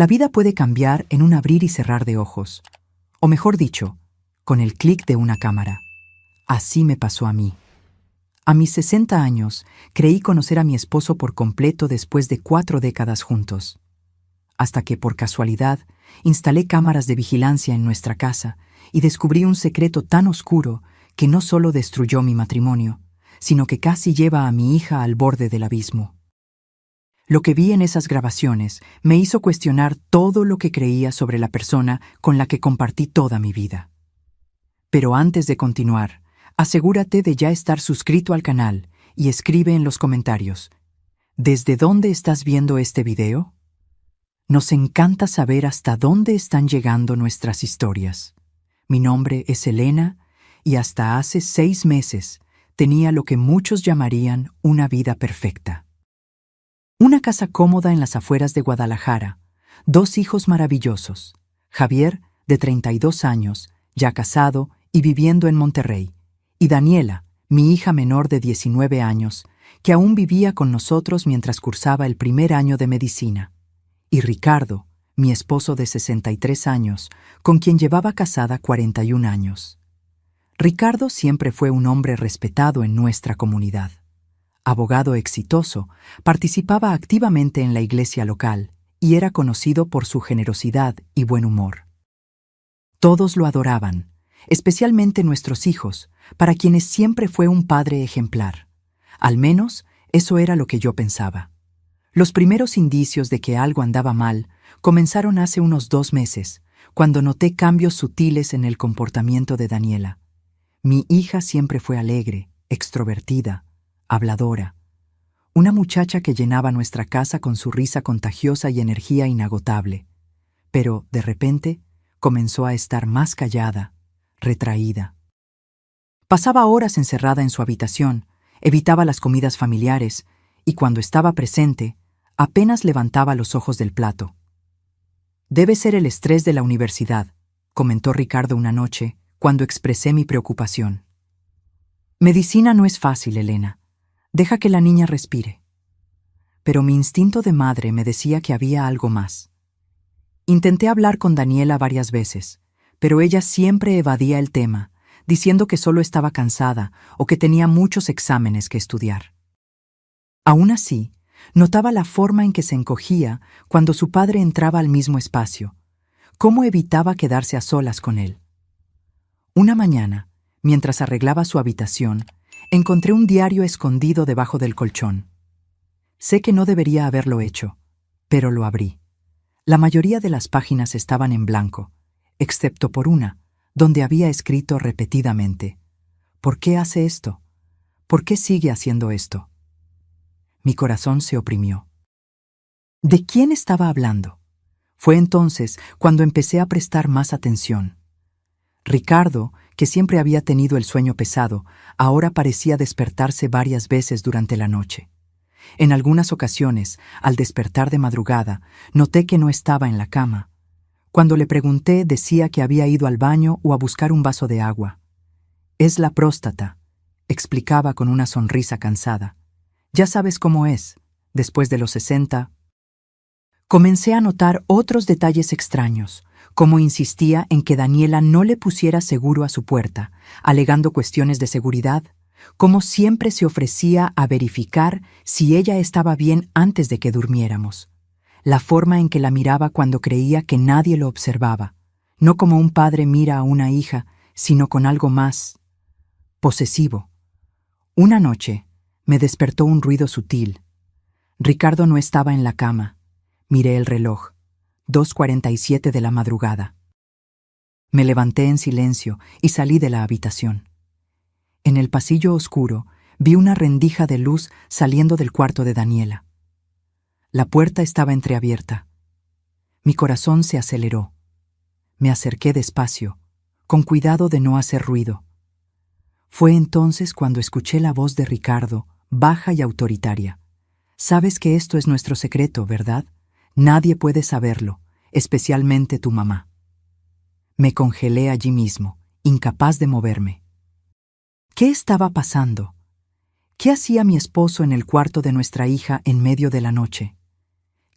La vida puede cambiar en un abrir y cerrar de ojos, o mejor dicho, con el clic de una cámara. Así me pasó a mí. A mis 60 años, creí conocer a mi esposo por completo después de 4 décadas juntos. Hasta que, por casualidad, instalé cámaras de vigilancia en nuestra casa y descubrí un secreto tan oscuro que no solo destruyó mi matrimonio, sino que casi lleva a mi hija al borde del abismo. Lo que vi en esas grabaciones me hizo cuestionar todo lo que creía sobre la persona con la que compartí toda mi vida. Pero antes de continuar, asegúrate de ya estar suscrito al canal y escribe en los comentarios: ¿desde dónde estás viendo este video? Nos encanta saber hasta dónde están llegando nuestras historias. Mi nombre es Elena y hasta hace 6 meses tenía lo que muchos llamarían una vida perfecta. Una casa cómoda en las afueras de Guadalajara, 2 hijos maravillosos, Javier, de 32 años, ya casado y viviendo en Monterrey, y Daniela, mi hija menor de 19 años, que aún vivía con nosotros mientras cursaba el primer año de medicina, y Ricardo, mi esposo de 63 años, con quien llevaba casada 41 años. Ricardo siempre fue un hombre respetado en nuestra comunidad. Abogado exitoso, participaba activamente en la iglesia local y era conocido por su generosidad y buen humor. Todos lo adoraban, especialmente nuestros hijos, para quienes siempre fue un padre ejemplar. Al menos, eso era lo que yo pensaba. Los primeros indicios de que algo andaba mal comenzaron hace unos 2 meses, cuando noté cambios sutiles en el comportamiento de Daniela. Mi hija siempre fue alegre, extrovertida, habladora. Una muchacha que llenaba nuestra casa con su risa contagiosa y energía inagotable. Pero, de repente, comenzó a estar más callada, retraída. Pasaba horas encerrada en su habitación, evitaba las comidas familiares y cuando estaba presente, apenas levantaba los ojos del plato. «Debe ser el estrés de la universidad», comentó Ricardo una noche, cuando expresé mi preocupación. «Medicina no es fácil, Elena. Deja que la niña respire». Pero mi instinto de madre me decía que había algo más. Intenté hablar con Daniela varias veces, pero ella siempre evadía el tema, diciendo que solo estaba cansada o que tenía muchos exámenes que estudiar. Aún así, notaba la forma en que se encogía cuando su padre entraba al mismo espacio, cómo evitaba quedarse a solas con él. Una mañana, mientras arreglaba su habitación, encontré un diario escondido debajo del colchón. Sé que no debería haberlo hecho, pero lo abrí. La mayoría de las páginas estaban en blanco, excepto por una, donde había escrito repetidamente: «¿Por qué hace esto? ¿Por qué sigue haciendo esto?». Mi corazón se oprimió. ¿De quién estaba hablando? Fue entonces cuando empecé a prestar más atención. Ricardo, que siempre había tenido el sueño pesado, ahora parecía despertarse varias veces durante la noche. En algunas ocasiones, al despertar de madrugada, noté que no estaba en la cama. Cuando le pregunté, decía que había ido al baño o a buscar un vaso de agua. «Es la próstata», explicaba con una sonrisa cansada. «Ya sabes cómo es, después de los 60. Comencé a notar otros detalles extraños, como insistía en que Daniela no le pusiera seguro a su puerta, alegando cuestiones de seguridad, como siempre se ofrecía a verificar si ella estaba bien antes de que durmiéramos, la forma en que la miraba cuando creía que nadie lo observaba, no como un padre mira a una hija, sino con algo más posesivo. Una noche, me despertó un ruido sutil. Ricardo no estaba en la cama. Miré el reloj. 2:47 de la madrugada. Me levanté en silencio y salí de la habitación. En el pasillo oscuro vi una rendija de luz saliendo del cuarto de Daniela. La puerta estaba entreabierta. Mi corazón se aceleró. Me acerqué despacio, con cuidado de no hacer ruido. Fue entonces cuando escuché la voz de Ricardo, baja y autoritaria. «Sabes que esto es nuestro secreto, ¿verdad? Nadie puede saberlo, especialmente tu mamá». Me congelé allí mismo, incapaz de moverme. ¿Qué estaba pasando? ¿Qué hacía mi esposo en el cuarto de nuestra hija en medio de la noche?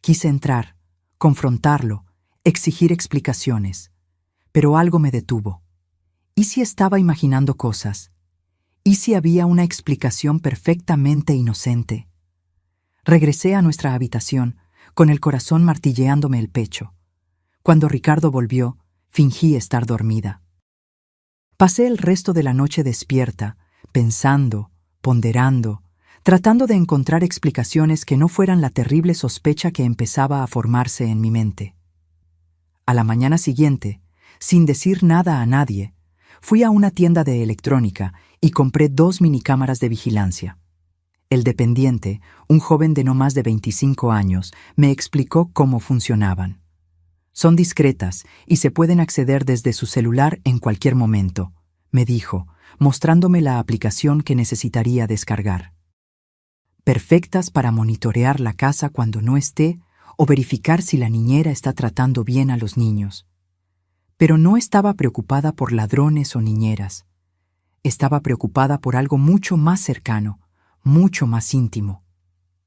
Quise entrar, confrontarlo, exigir explicaciones. Pero algo me detuvo. ¿Y si estaba imaginando cosas? ¿Y si había una explicación perfectamente inocente? Regresé a nuestra habitación, con el corazón martilleándome el pecho. Cuando Ricardo volvió, fingí estar dormida. Pasé el resto de la noche despierta, pensando, ponderando, tratando de encontrar explicaciones que no fueran la terrible sospecha que empezaba a formarse en mi mente. A la mañana siguiente, sin decir nada a nadie, fui a una tienda de electrónica y compré 2 minicámaras de vigilancia. El dependiente, un joven de no más de 25 años, me explicó cómo funcionaban. Son discretas y se pueden acceder desde su celular en cualquier momento, me dijo, mostrándome la aplicación que necesitaría descargar. Perfectas para monitorear la casa cuando no esté o verificar si la niñera está tratando bien a los niños. Pero no estaba preocupada por ladrones o niñeras. Estaba preocupada por algo mucho más cercano, mucho más íntimo.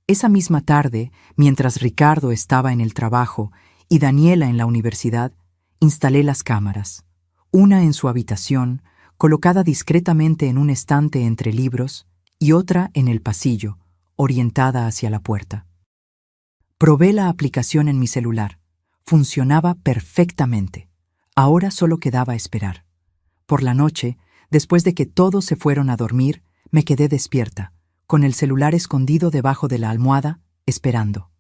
Esa misma tarde, mientras Ricardo estaba en el trabajo y Daniela en la universidad, instalé las cámaras, una en su habitación, colocada discretamente en un estante entre libros, y otra en el pasillo, orientada hacia la puerta. Probé la aplicación en mi celular. Funcionaba perfectamente. Ahora solo quedaba esperar. Por la noche, después de que todos se fueron a dormir, me quedé despierta, con el celular escondido debajo de la almohada, esperando.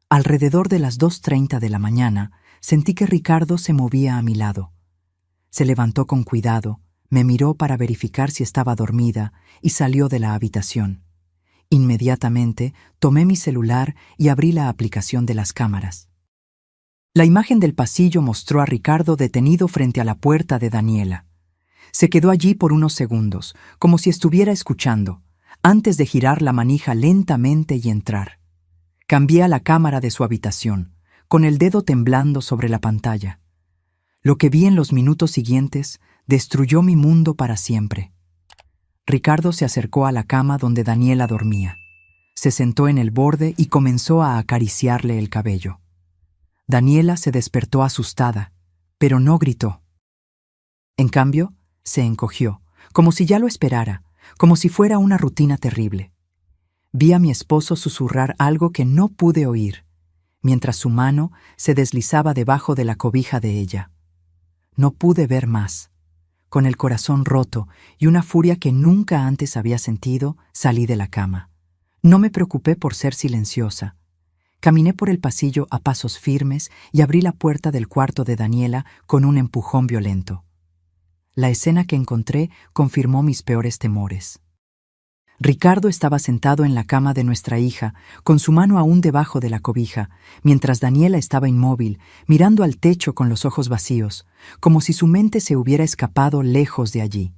Alrededor de las 2:30 de la mañana, sentí que Ricardo se movía a mi lado. Se levantó con cuidado, me miró para verificar si estaba dormida y salió de la habitación. Inmediatamente, tomé mi celular y abrí la aplicación de las cámaras. La imagen del pasillo mostró a Ricardo detenido frente a la puerta de Daniela. Se quedó allí por unos segundos, como si estuviera escuchando, antes de girar la manija lentamente y entrar. Cambié a la cámara de su habitación, con el dedo temblando sobre la pantalla. Lo que vi en los minutos siguientes destruyó mi mundo para siempre. Ricardo se acercó a la cama donde Daniela dormía. Se sentó en el borde y comenzó a acariciarle el cabello. Daniela se despertó asustada, pero no gritó. En cambio, se encogió, como si ya lo esperara, como si fuera una rutina terrible. Vi a mi esposo susurrar algo que no pude oír, mientras su mano se deslizaba debajo de la cobija de ella. No pude ver más. Con el corazón roto y una furia que nunca antes había sentido, salí de la cama. No me preocupé por ser silenciosa. Caminé por el pasillo a pasos firmes y abrí la puerta del cuarto de Daniela con un empujón violento. La escena que encontré confirmó mis peores temores. Ricardo estaba sentado en la cama de nuestra hija, con su mano aún debajo de la cobija, mientras Daniela estaba inmóvil, mirando al techo con los ojos vacíos, como si su mente se hubiera escapado lejos de allí.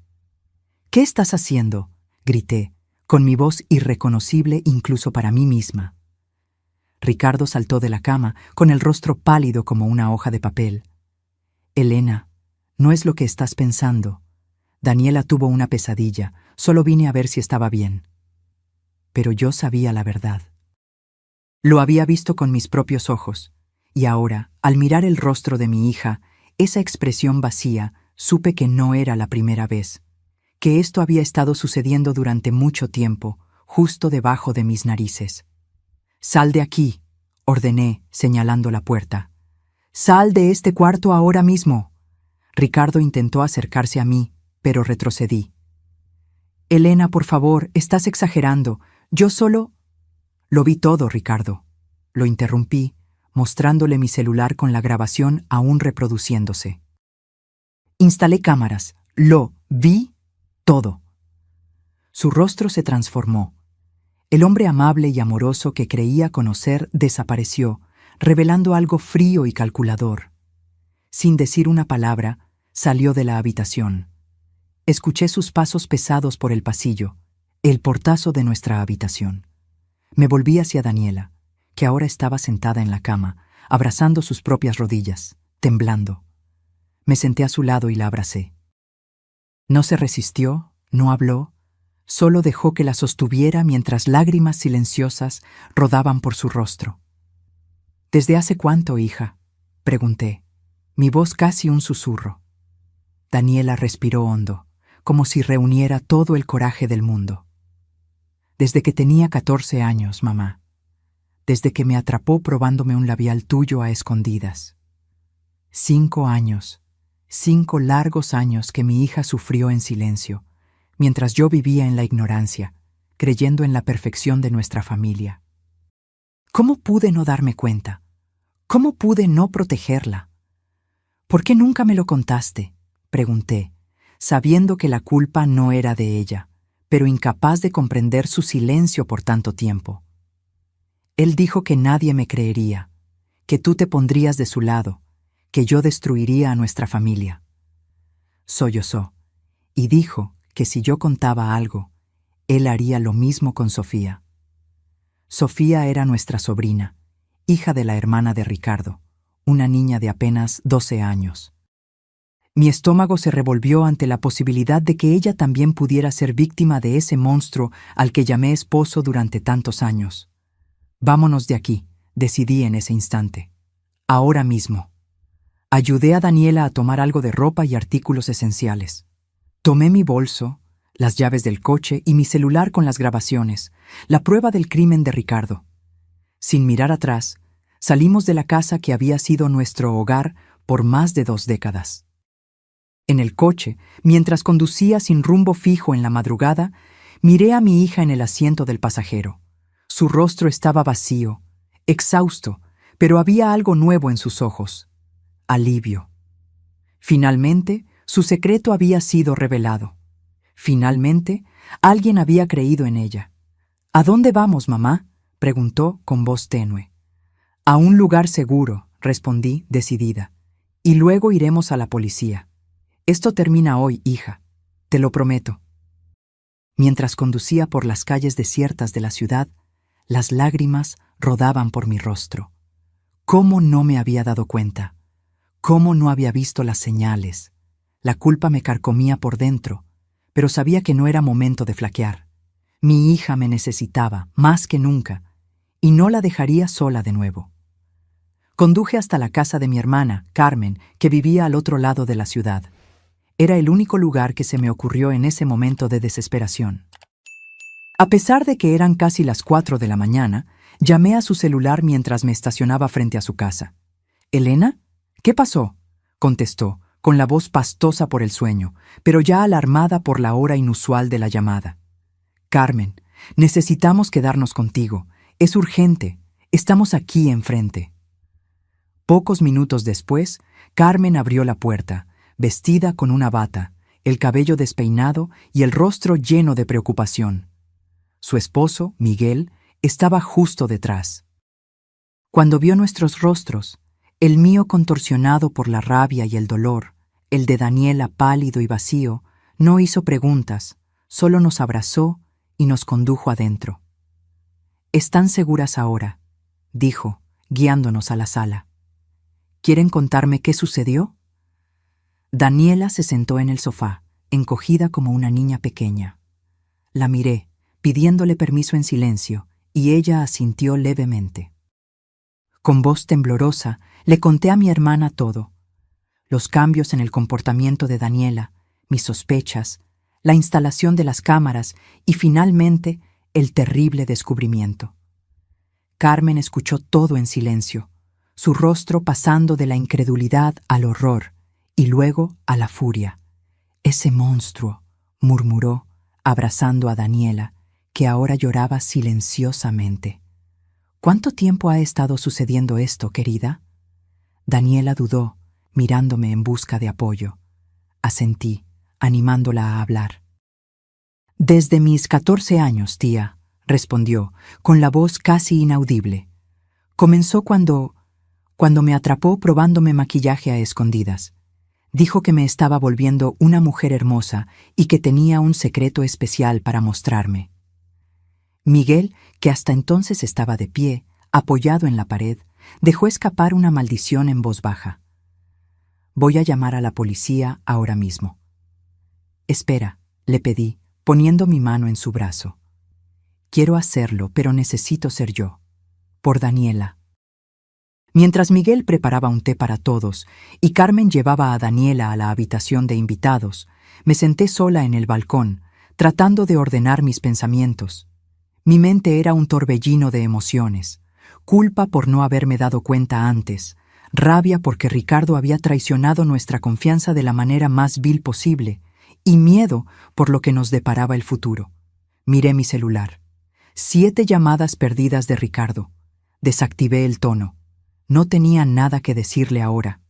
«¿Qué estás haciendo?», grité, con mi voz irreconocible incluso para mí misma. Ricardo saltó de la cama, con el rostro pálido como una hoja de papel. «Elena, no es lo que estás pensando. Daniela tuvo una pesadilla, solo vine a ver si estaba bien». Pero yo sabía la verdad. Lo había visto con mis propios ojos, y ahora, al mirar el rostro de mi hija, esa expresión vacía, supe que no era la primera vez, que esto había estado sucediendo durante mucho tiempo, justo debajo de mis narices. «Sal de aquí», ordené, señalando la puerta. «Sal de este cuarto ahora mismo». Ricardo intentó acercarse a mí, pero retrocedí. «Elena, por favor, estás exagerando. Yo solo...» «Lo vi todo, Ricardo». Lo interrumpí, mostrándole mi celular con la grabación aún reproduciéndose. Instalé cámaras. Lo vi todo. Su rostro se transformó. El hombre amable y amoroso que creía conocer desapareció, revelando algo frío y calculador. Sin decir una palabra, salió de la habitación. Escuché sus pasos pesados por el pasillo, el portazo de nuestra habitación. Me volví hacia Daniela, que ahora estaba sentada en la cama, abrazando sus propias rodillas, temblando. Me senté a su lado y la abracé. No se resistió, no habló, solo dejó que la sostuviera mientras lágrimas silenciosas rodaban por su rostro. ¿Desde hace cuánto, hija?, pregunté, mi voz casi un susurro. Daniela respiró hondo, como si reuniera todo el coraje del mundo. Desde que tenía 14 años, mamá. Desde que me atrapó probándome un labial tuyo a escondidas. 5 años, 5 largos años que mi hija sufrió en silencio, mientras yo vivía en la ignorancia, creyendo en la perfección de nuestra familia. ¿Cómo pude no darme cuenta? ¿Cómo pude no protegerla? ¿Por qué nunca me lo contaste?, pregunté, sabiendo que la culpa no era de ella, pero incapaz de comprender su silencio por tanto tiempo. Él dijo que nadie me creería, que tú te pondrías de su lado, que yo destruiría a nuestra familia. Sollozó, y dijo que si yo contaba algo, él haría lo mismo con Sofía. Sofía era nuestra sobrina, hija de la hermana de Ricardo, una niña de apenas 12 años. Mi estómago se revolvió ante la posibilidad de que ella también pudiera ser víctima de ese monstruo al que llamé esposo durante tantos años. Vámonos de aquí, decidí en ese instante. Ahora mismo. Ayudé a Daniela a tomar algo de ropa y artículos esenciales. Tomé mi bolso, las llaves del coche y mi celular con las grabaciones, la prueba del crimen de Ricardo. Sin mirar atrás, salimos de la casa que había sido nuestro hogar por más de 2 décadas. En el coche, mientras conducía sin rumbo fijo en la madrugada, miré a mi hija en el asiento del pasajero. Su rostro estaba vacío, exhausto, pero había algo nuevo en sus ojos: alivio. Finalmente, su secreto había sido revelado. Finalmente, alguien había creído en ella. ¿A dónde vamos, mamá?, preguntó con voz tenue. A un lugar seguro, respondí decidida, y luego iremos a la policía. Esto termina hoy, hija, te lo prometo. Mientras conducía por las calles desiertas de la ciudad, las lágrimas rodaban por mi rostro. ¿Cómo no me había dado cuenta? ¿Cómo no había visto las señales? La culpa me carcomía por dentro, pero sabía que no era momento de flaquear. Mi hija me necesitaba, más que nunca, y no la dejaría sola de nuevo. Conduje hasta la casa de mi hermana, Carmen, que vivía al otro lado de la ciudad. Era el único lugar que se me ocurrió en ese momento de desesperación. A pesar de que eran casi las 4 de la mañana, llamé a su celular mientras me estacionaba frente a su casa. «¿Elena? ¿Qué pasó?», contestó, con la voz pastosa por el sueño, pero ya alarmada por la hora inusual de la llamada. «Carmen, necesitamos quedarnos contigo. Es urgente. Estamos aquí enfrente». Pocos minutos después, Carmen abrió la puerta, vestida con una bata, el cabello despeinado y el rostro lleno de preocupación. Su esposo, Miguel, estaba justo detrás. Cuando vio nuestros rostros, el mío contorsionado por la rabia y el dolor, el de Daniela pálido y vacío, no hizo preguntas, solo nos abrazó y nos condujo adentro. «¿Están seguras ahora?», dijo, guiándonos a la sala. «¿Quieren contarme qué sucedió?». Daniela se sentó en el sofá, encogida como una niña pequeña. La miré, pidiéndole permiso en silencio, y ella asintió levemente. Con voz temblorosa, le conté a mi hermana todo: los cambios en el comportamiento de Daniela, mis sospechas, la instalación de las cámaras y, finalmente, el terrible descubrimiento. Carmen escuchó todo en silencio, su rostro pasando de la incredulidad al horror y luego a la furia. «Ese monstruo», murmuró, abrazando a Daniela, que ahora lloraba silenciosamente. «¿Cuánto tiempo ha estado sucediendo esto, querida?». Daniela dudó, mirándome en busca de apoyo. Asentí, animándola a hablar. «Desde mis 14 años, tía», respondió, con la voz casi inaudible. «Comenzó cuando me atrapó probándome maquillaje a escondidas. Dijo que me estaba volviendo una mujer hermosa y que tenía un secreto especial para mostrarme». Miguel, que hasta entonces estaba de pie, apoyado en la pared, dejó escapar una maldición en voz baja. «Voy a llamar a la policía ahora mismo». «Espera», le pedí, poniendo mi mano en su brazo. «Quiero hacerlo, pero necesito ser yo. Por Daniela». Mientras Miguel preparaba un té para todos y Carmen llevaba a Daniela a la habitación de invitados, me senté sola en el balcón, tratando de ordenar mis pensamientos. Mi mente era un torbellino de emociones: culpa por no haberme dado cuenta antes, rabia porque Ricardo había traicionado nuestra confianza de la manera más vil posible, y miedo por lo que nos deparaba el futuro. Miré mi celular. 7 llamadas perdidas de Ricardo. Desactivé el tono. No tenía nada que decirle ahora.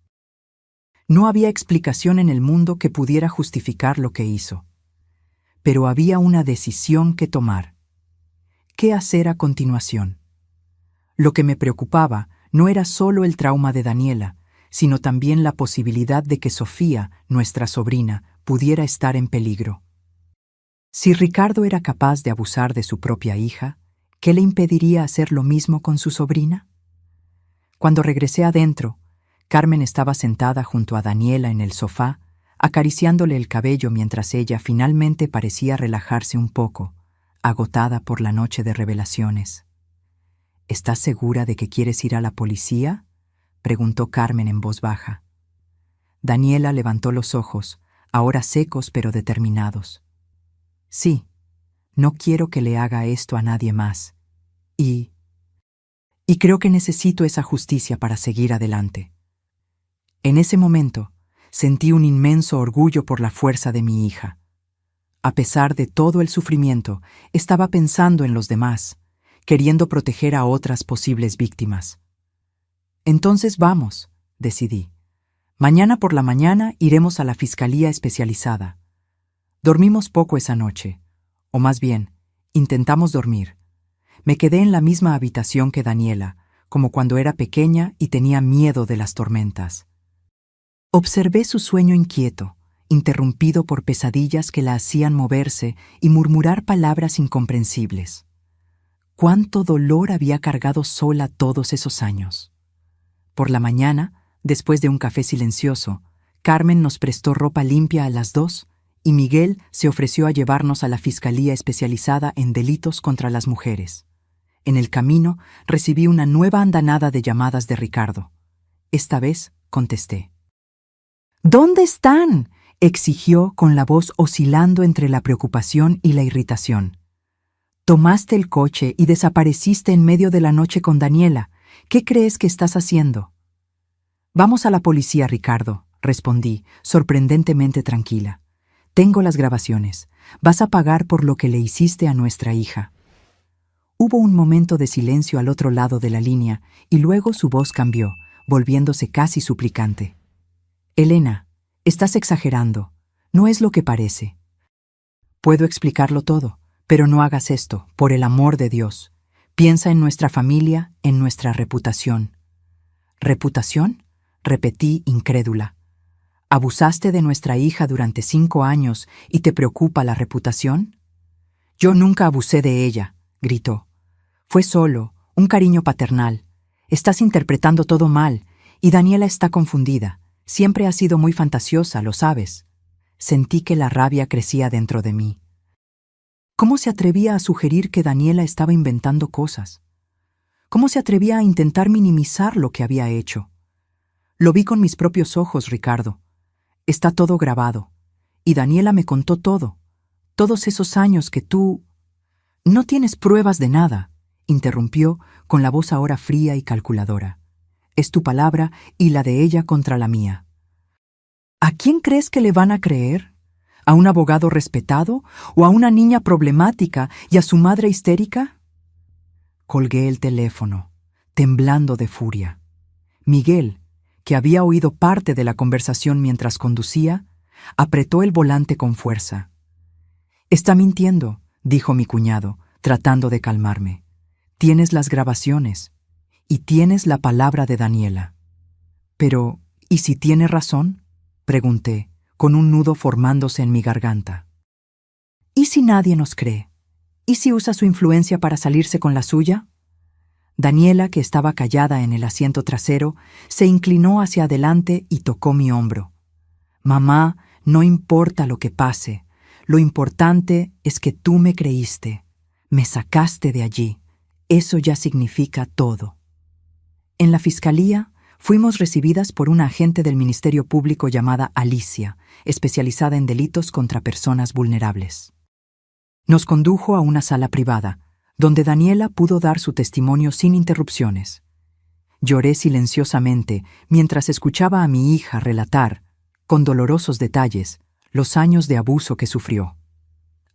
No había explicación en el mundo que pudiera justificar lo que hizo. Pero había una decisión que tomar. ¿Qué hacer a continuación? Lo que me preocupaba no era solo el trauma de Daniela, sino también la posibilidad de que Sofía, nuestra sobrina, pudiera estar en peligro. Si Ricardo era capaz de abusar de su propia hija, ¿qué le impediría hacer lo mismo con su sobrina? Cuando regresé adentro, Carmen estaba sentada junto a Daniela en el sofá, acariciándole el cabello mientras ella finalmente parecía relajarse un poco, agotada por la noche de revelaciones. ¿Estás segura de que quieres ir a la policía?, preguntó Carmen en voz baja. Daniela levantó los ojos, ahora secos pero determinados. Sí, no quiero que le haga esto a nadie más. Y creo que necesito esa justicia para seguir adelante. En ese momento, sentí un inmenso orgullo por la fuerza de mi hija. A pesar de todo el sufrimiento, estaba pensando en los demás, queriendo proteger a otras posibles víctimas. Entonces vamos, decidí. Mañana por la mañana iremos a la fiscalía especializada. Dormimos poco esa noche, o más bien, intentamos dormir. Me quedé en la misma habitación que Daniela, como cuando era pequeña y tenía miedo de las tormentas. Observé su sueño inquieto, interrumpido por pesadillas que la hacían moverse y murmurar palabras incomprensibles. ¿Cuánto dolor había cargado sola todos esos años? Por la mañana, después de un café silencioso, Carmen nos prestó ropa limpia a las 2 y Miguel se ofreció a llevarnos a la Fiscalía Especializada en Delitos contra las Mujeres. En el camino recibí una nueva andanada de llamadas de Ricardo. Esta vez contesté. ¿Dónde están?, exigió con la voz oscilando entre la preocupación y la irritación. Tomaste el coche y desapareciste en medio de la noche con Daniela. ¿Qué crees que estás haciendo? Vamos a la policía, Ricardo, respondí, sorprendentemente tranquila. Tengo las grabaciones. Vas a pagar por lo que le hiciste a nuestra hija. Hubo un momento de silencio al otro lado de la línea y luego su voz cambió, volviéndose casi suplicante. Elena, estás exagerando. No es lo que parece. Puedo explicarlo todo, pero no hagas esto, por el amor de Dios. Piensa en nuestra familia, en nuestra reputación. ¿Reputación?, repetí incrédula. ¿Abusaste de nuestra hija durante 5 años y te preocupa la reputación? Yo nunca abusé de ella, gritó. Fue solo un cariño paternal. Estás interpretando todo mal y Daniela está confundida. Siempre ha sido muy fantasiosa, lo sabes. Sentí que la rabia crecía dentro de mí. ¿Cómo se atrevía a sugerir que Daniela estaba inventando cosas? ¿Cómo se atrevía a intentar minimizar lo que había hecho? Lo vi con mis propios ojos, Ricardo. Está todo grabado. Y Daniela me contó todo. Todos esos años que tú... No tienes pruebas de nada, interrumpió con la voz ahora fría y calculadora. Es tu palabra y la de ella contra la mía. ¿A quién crees que le van a creer? ¿A un abogado respetado o a una niña problemática y a su madre histérica? Colgué el teléfono, temblando de furia. Miguel, que había oído parte de la conversación mientras conducía, apretó el volante con fuerza. Está mintiendo, dijo mi cuñado, tratando de calmarme. Tienes las grabaciones y tienes la palabra de Daniela. Pero, ¿y si tiene razón?, pregunté, con un nudo formándose en mi garganta. ¿Y si nadie nos cree? ¿Y si usa su influencia para salirse con la suya? Daniela, que estaba callada en el asiento trasero, se inclinó hacia adelante y tocó mi hombro. Mamá, no importa lo que pase. Lo importante es que tú me creíste. Me sacaste de allí. Eso ya significa todo. En la fiscalía, fuimos recibidas por una agente del Ministerio Público llamada Alicia, especializada en delitos contra personas vulnerables. Nos condujo a una sala privada, donde Daniela pudo dar su testimonio sin interrupciones. Lloré silenciosamente mientras escuchaba a mi hija relatar, con dolorosos detalles, los años de abuso que sufrió.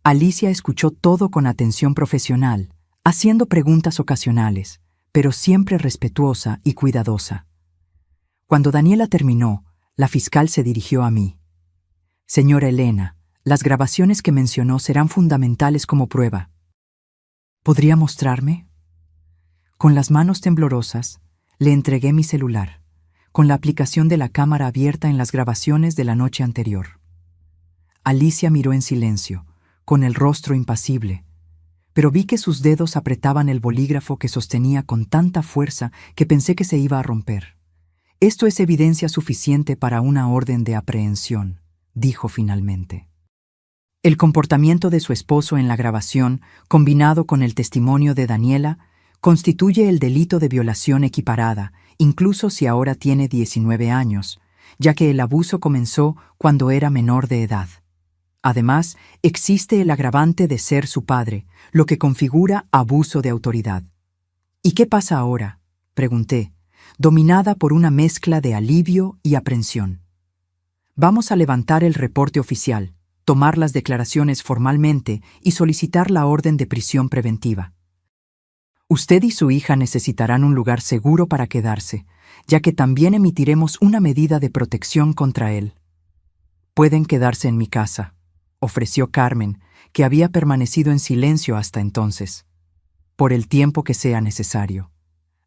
Alicia escuchó todo con atención profesional, haciendo preguntas ocasionales, pero siempre respetuosa y cuidadosa. Cuando Daniela terminó, la fiscal se dirigió a mí. Señora Elena, las grabaciones que mencionó serán fundamentales como prueba. ¿Podría mostrarme? Con las manos temblorosas, le entregué mi celular, con la aplicación de la cámara abierta en las grabaciones de la noche anterior. Alicia miró en silencio, con el rostro impasible, pero vi que sus dedos apretaban el bolígrafo que sostenía con tanta fuerza que pensé que se iba a romper. Esto es evidencia suficiente para una orden de aprehensión, dijo finalmente. El comportamiento de su esposo en la grabación, combinado con el testimonio de Daniela, constituye el delito de violación equiparada, incluso si ahora tiene 19 años, ya que el abuso comenzó cuando era menor de edad. Además, existe el agravante de ser su padre, lo que configura abuso de autoridad. ¿Y qué pasa ahora?, pregunté, dominada por una mezcla de alivio y aprensión. Vamos a levantar el reporte oficial, tomar las declaraciones formalmente y solicitar la orden de prisión preventiva. Usted y su hija necesitarán un lugar seguro para quedarse, ya que también emitiremos una medida de protección contra él. Pueden quedarse en mi casa, ofreció Carmen, que había permanecido en silencio hasta entonces, por el tiempo que sea necesario.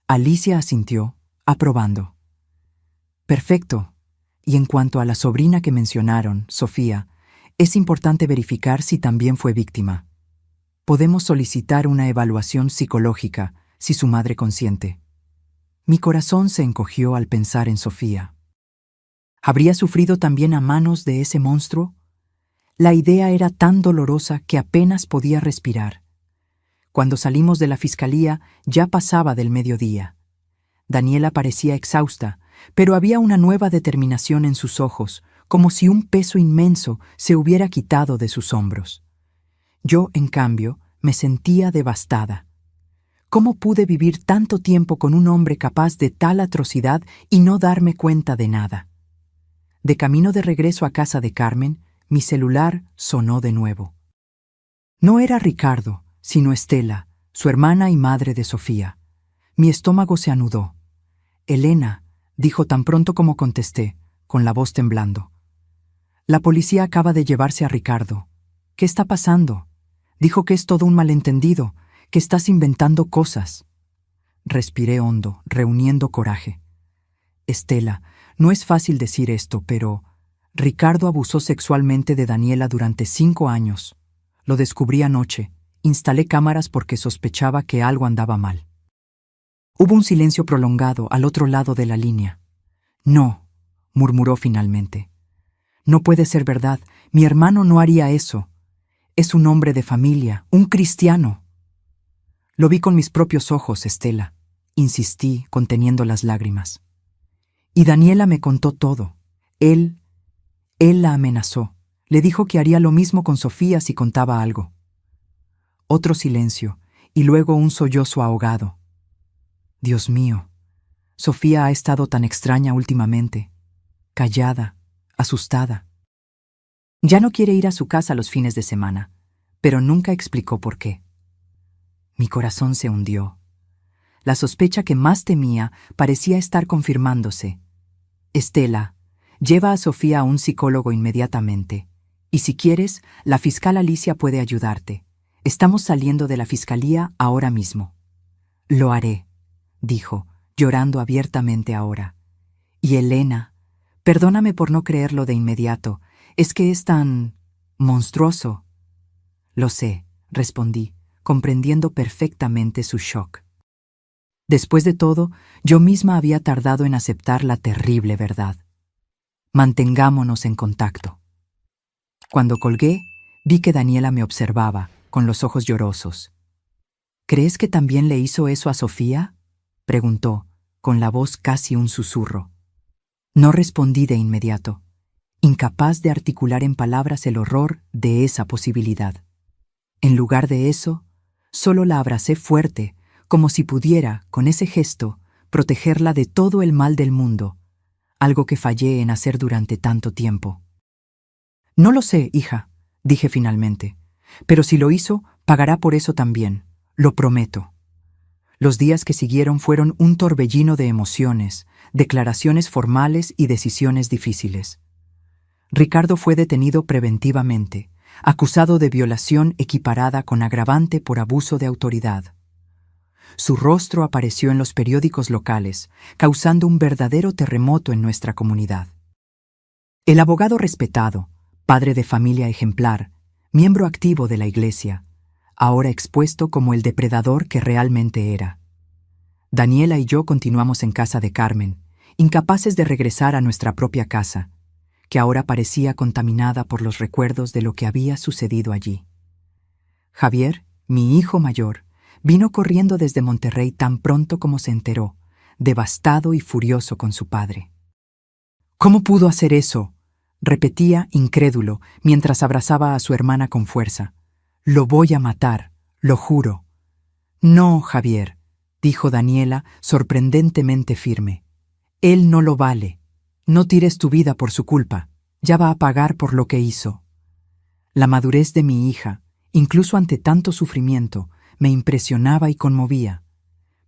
Alicia asintió, aprobando. Perfecto. Y en cuanto a la sobrina que mencionaron, Sofía, es importante verificar si también fue víctima. Podemos solicitar una evaluación psicológica si su madre consiente. Mi corazón se encogió al pensar en Sofía. ¿Habría sufrido también a manos de ese monstruo? La idea era tan dolorosa que apenas podía respirar. Cuando salimos de la fiscalía ya pasaba del mediodía. Daniela parecía exhausta, pero había una nueva determinación en sus ojos, como si un peso inmenso se hubiera quitado de sus hombros. Yo, en cambio, me sentía devastada. ¿Cómo pude vivir tanto tiempo con un hombre capaz de tal atrocidad y no darme cuenta de nada? De camino de regreso a casa de Carmen, mi celular sonó de nuevo. No era Ricardo, sino Estela, su hermana y madre de Sofía. Mi estómago se anudó. Elena, dijo tan pronto como contesté, con la voz temblando. La policía acaba de llevarse a Ricardo. ¿Qué está pasando? Dijo que es todo un malentendido, que estás inventando cosas. Respiré hondo, reuniendo coraje. Estela, no es fácil decir esto, pero Ricardo abusó sexualmente de Daniela durante 5 años. Lo descubrí anoche. Instalé cámaras porque sospechaba que algo andaba mal. Hubo un silencio prolongado al otro lado de la línea. No, murmuró finalmente. No puede ser verdad. Mi hermano no haría eso. Es un hombre de familia, un cristiano. Lo vi con mis propios ojos, Estela. Insistí, conteniendo las lágrimas. Y Daniela me contó todo. Él la amenazó. Le dijo que haría lo mismo con Sofía si contaba algo. Otro silencio, y luego un sollozo ahogado. Dios mío, Sofía ha estado tan extraña últimamente. Callada, asustada. Ya no quiere ir a su casa los fines de semana, pero nunca explicó por qué. Mi corazón se hundió. La sospecha que más temía parecía estar confirmándose. Estela, lleva a Sofía a un psicólogo inmediatamente. Y si quieres, la fiscal Alicia puede ayudarte. Estamos saliendo de la fiscalía ahora mismo. Lo haré, dijo, llorando abiertamente ahora. Y Elena, perdóname por no creerlo de inmediato, es que es tan monstruoso. Lo sé, respondí, comprendiendo perfectamente su shock. Después de todo, yo misma había tardado en aceptar la terrible verdad. Mantengámonos en contacto. Cuando colgué, vi que Daniela me observaba, con los ojos llorosos. ¿Crees que también le hizo eso a Sofía?, preguntó, con la voz casi un susurro. No respondí de inmediato, incapaz de articular en palabras el horror de esa posibilidad. En lugar de eso, solo la abracé fuerte, como si pudiera, con ese gesto, protegerla de todo el mal del mundo, algo que fallé en hacer durante tanto tiempo. No lo sé, hija, dije finalmente, pero si lo hizo, pagará por eso también, lo prometo. Los días que siguieron fueron un torbellino de emociones, declaraciones formales y decisiones difíciles. Ricardo fue detenido preventivamente, acusado de violación equiparada con agravante por abuso de autoridad. Su rostro apareció en los periódicos locales, causando un verdadero terremoto en nuestra comunidad. El abogado respetado, padre de familia ejemplar, miembro activo de la Iglesia, ahora expuesto como el depredador que realmente era. Daniela y yo continuamos en casa de Carmen, incapaces de regresar a nuestra propia casa, que ahora parecía contaminada por los recuerdos de lo que había sucedido allí. Javier, mi hijo mayor, vino corriendo desde Monterrey tan pronto como se enteró, devastado y furioso con su padre. ¿Cómo pudo hacer eso?, repetía incrédulo mientras abrazaba a su hermana con fuerza. Lo voy a matar, lo juro. No, Javier, dijo Daniela sorprendentemente firme. Él no lo vale. No tires tu vida por su culpa. Ya va a pagar por lo que hizo. La madurez de mi hija, incluso ante tanto sufrimiento, me impresionaba y conmovía,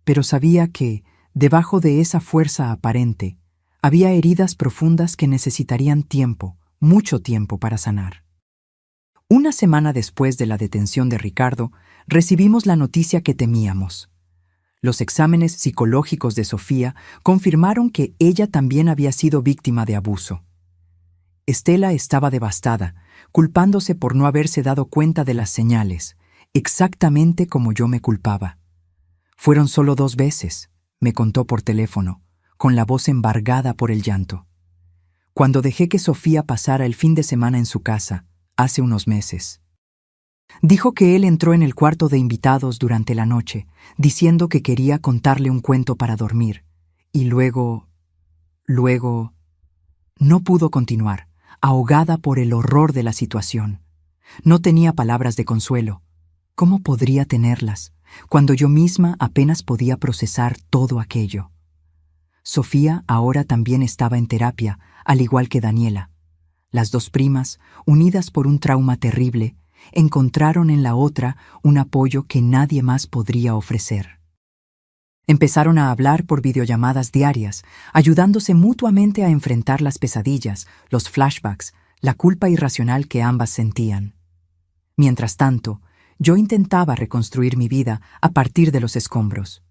pero sabía que, debajo de esa fuerza aparente, había heridas profundas que necesitarían tiempo, mucho tiempo para sanar. Una semana después de la detención de Ricardo, recibimos la noticia que temíamos. Los exámenes psicológicos de Sofía confirmaron que ella también había sido víctima de abuso. Estela estaba devastada, culpándose por no haberse dado cuenta de las señales, exactamente como yo me culpaba. Fueron solo 2 veces, me contó por teléfono, con la voz embargada por el llanto. Cuando dejé que Sofía pasara el fin de semana en su casa, hace unos meses. Dijo que él entró en el cuarto de invitados durante la noche, diciendo que quería contarle un cuento para dormir, y luego... No pudo continuar, ahogada por el horror de la situación. No tenía palabras de consuelo. ¿Cómo podría tenerlas, cuando yo misma apenas podía procesar todo aquello? Sofía ahora también estaba en terapia, al igual que Daniela. Las 2 primas, unidas por un trauma terrible, encontraron en la otra un apoyo que nadie más podría ofrecer. Empezaron a hablar por videollamadas diarias, ayudándose mutuamente a enfrentar las pesadillas, los flashbacks, la culpa irracional que ambas sentían. Mientras tanto, yo intentaba reconstruir mi vida a partir de los escombros.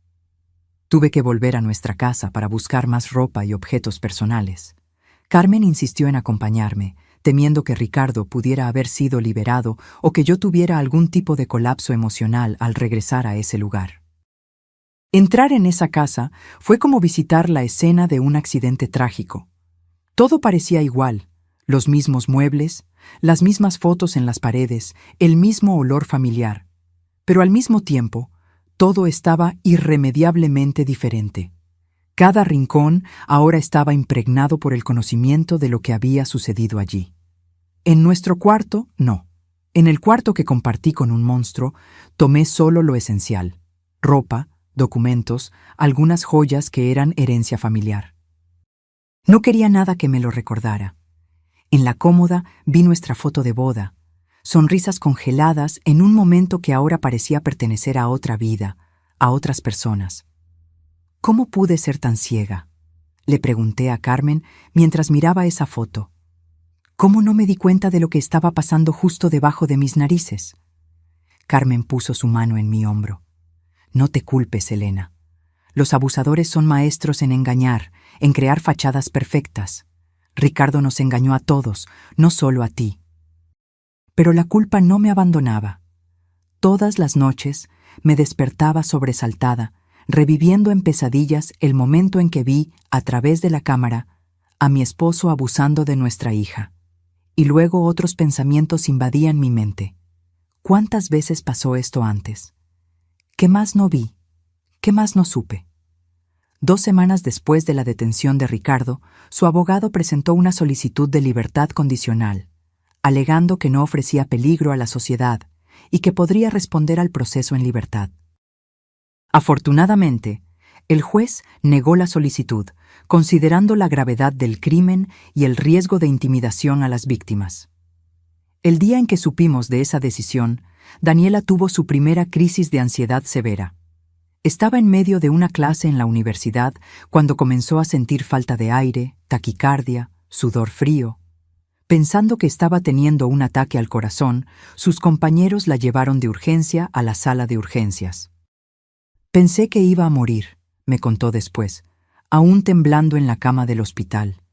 Tuve que volver a nuestra casa para buscar más ropa y objetos personales. Carmen insistió en acompañarme, temiendo que Ricardo pudiera haber sido liberado o que yo tuviera algún tipo de colapso emocional al regresar a ese lugar. Entrar en esa casa fue como visitar la escena de un accidente trágico. Todo parecía igual, los mismos muebles, las mismas fotos en las paredes, el mismo olor familiar. Pero al mismo tiempo, todo estaba irremediablemente diferente. Cada rincón ahora estaba impregnado por el conocimiento de lo que había sucedido allí. En nuestro cuarto, no. En el cuarto que compartí con un monstruo, tomé solo lo esencial: ropa, documentos, algunas joyas que eran herencia familiar. No quería nada que me lo recordara. En la cómoda vi nuestra foto de boda, sonrisas congeladas en un momento que ahora parecía pertenecer a otra vida, a otras personas. ¿Cómo pude ser tan ciega?, le pregunté a Carmen mientras miraba esa foto. ¿Cómo no me di cuenta de lo que estaba pasando justo debajo de mis narices? Carmen puso su mano en mi hombro. No te culpes, Elena. Los abusadores son maestros en engañar, en crear fachadas perfectas. Ricardo nos engañó a todos, no solo a ti. Pero la culpa no me abandonaba. Todas las noches me despertaba sobresaltada, reviviendo en pesadillas el momento en que vi, a través de la cámara, a mi esposo abusando de nuestra hija. Y luego otros pensamientos invadían mi mente. ¿Cuántas veces pasó esto antes? ¿Qué más no vi? ¿Qué más no supe? 2 semanas después de la detención de Ricardo, su abogado presentó una solicitud de libertad condicional, alegando que no ofrecía peligro a la sociedad y que podría responder al proceso en libertad. Afortunadamente, el juez negó la solicitud, considerando la gravedad del crimen y el riesgo de intimidación a las víctimas. El día en que supimos de esa decisión, Daniela tuvo su primera crisis de ansiedad severa. Estaba en medio de una clase en la universidad cuando comenzó a sentir falta de aire, taquicardia, sudor frío. Pensando que estaba teniendo un ataque al corazón, sus compañeros la llevaron de urgencia a la sala de urgencias. Pensé que iba a morir, me contó después, aún temblando en la cama del hospital.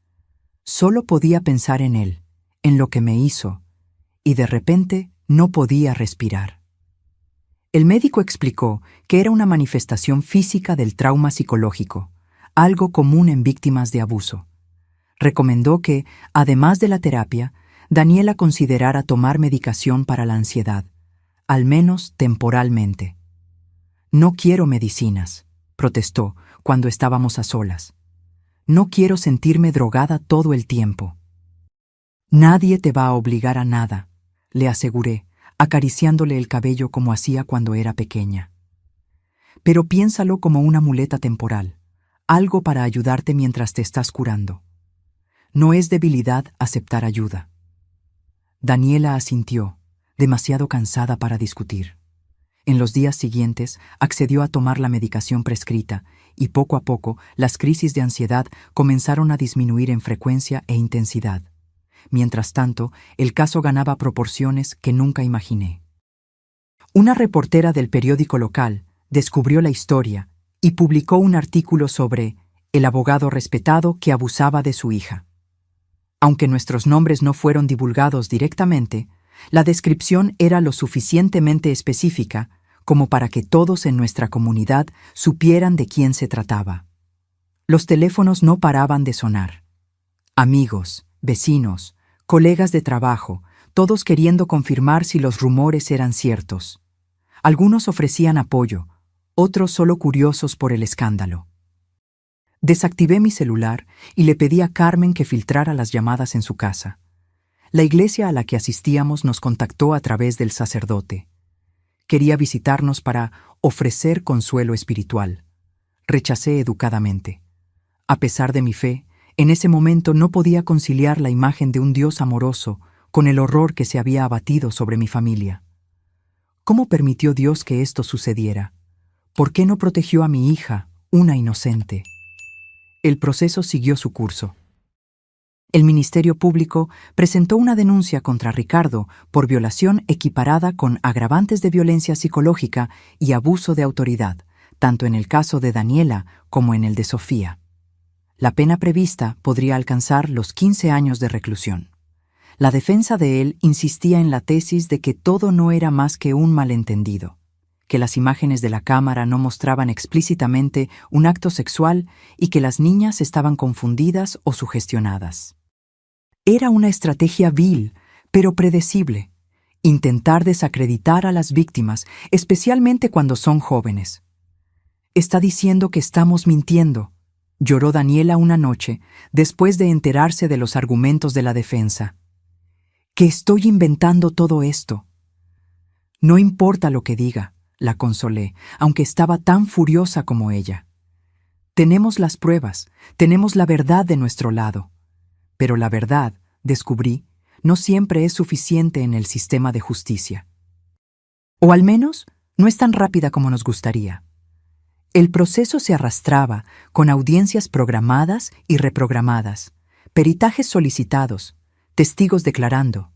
Solo podía pensar en él, en lo que me hizo, y de repente no podía respirar. El médico explicó que era una manifestación física del trauma psicológico, algo común en víctimas de abuso. Recomendó que, además de la terapia, Daniela considerara tomar medicación para la ansiedad, al menos temporalmente. «No quiero medicinas», protestó cuando estábamos a solas. «No quiero sentirme drogada todo el tiempo». «Nadie te va a obligar a nada», le aseguré, acariciándole el cabello como hacía cuando era pequeña. «Pero piénsalo como una muleta temporal, algo para ayudarte mientras te estás curando. No es debilidad aceptar ayuda». Daniela asintió, demasiado cansada para discutir. En los días siguientes accedió a tomar la medicación prescrita y poco a poco las crisis de ansiedad comenzaron a disminuir en frecuencia e intensidad. Mientras tanto, el caso ganaba proporciones que nunca imaginé. Una reportera del periódico local descubrió la historia y publicó un artículo sobre el abogado respetado que abusaba de su hija. Aunque nuestros nombres no fueron divulgados directamente, la descripción era lo suficientemente específica como para que todos en nuestra comunidad supieran de quién se trataba. Los teléfonos no paraban de sonar. Amigos, vecinos, colegas de trabajo, todos queriendo confirmar si los rumores eran ciertos. Algunos ofrecían apoyo, otros solo curiosos por el escándalo. Desactivé mi celular y le pedí a Carmen que filtrara las llamadas en su casa. La iglesia a la que asistíamos nos contactó a través del sacerdote. Quería visitarnos para ofrecer consuelo espiritual. Rechacé educadamente. A pesar de mi fe, en ese momento no podía conciliar la imagen de un Dios amoroso con el horror que se había abatido sobre mi familia. ¿Cómo permitió Dios que esto sucediera? ¿Por qué no protegió a mi hija, una inocente? El proceso siguió su curso. El Ministerio Público presentó una denuncia contra Ricardo por violación equiparada con agravantes de violencia psicológica y abuso de autoridad, tanto en el caso de Daniela como en el de Sofía. La pena prevista podría alcanzar los 15 años de reclusión. La defensa de él insistía en la tesis de que todo no era más que un malentendido, que las imágenes de la cámara no mostraban explícitamente un acto sexual y que las niñas estaban confundidas o sugestionadas. Era una estrategia vil, pero predecible, intentar desacreditar a las víctimas, especialmente cuando son jóvenes. «Está diciendo que estamos mintiendo», lloró Daniela una noche, después de enterarse de los argumentos de la defensa. «Que estoy inventando todo esto». «No importa lo que diga», la consolé, aunque estaba tan furiosa como ella. «Tenemos las pruebas, tenemos la verdad de nuestro lado». Pero la verdad, descubrí, no siempre es suficiente en el sistema de justicia. O al menos, no es tan rápida como nos gustaría. El proceso se arrastraba, con audiencias programadas y reprogramadas, peritajes solicitados, testigos declarando.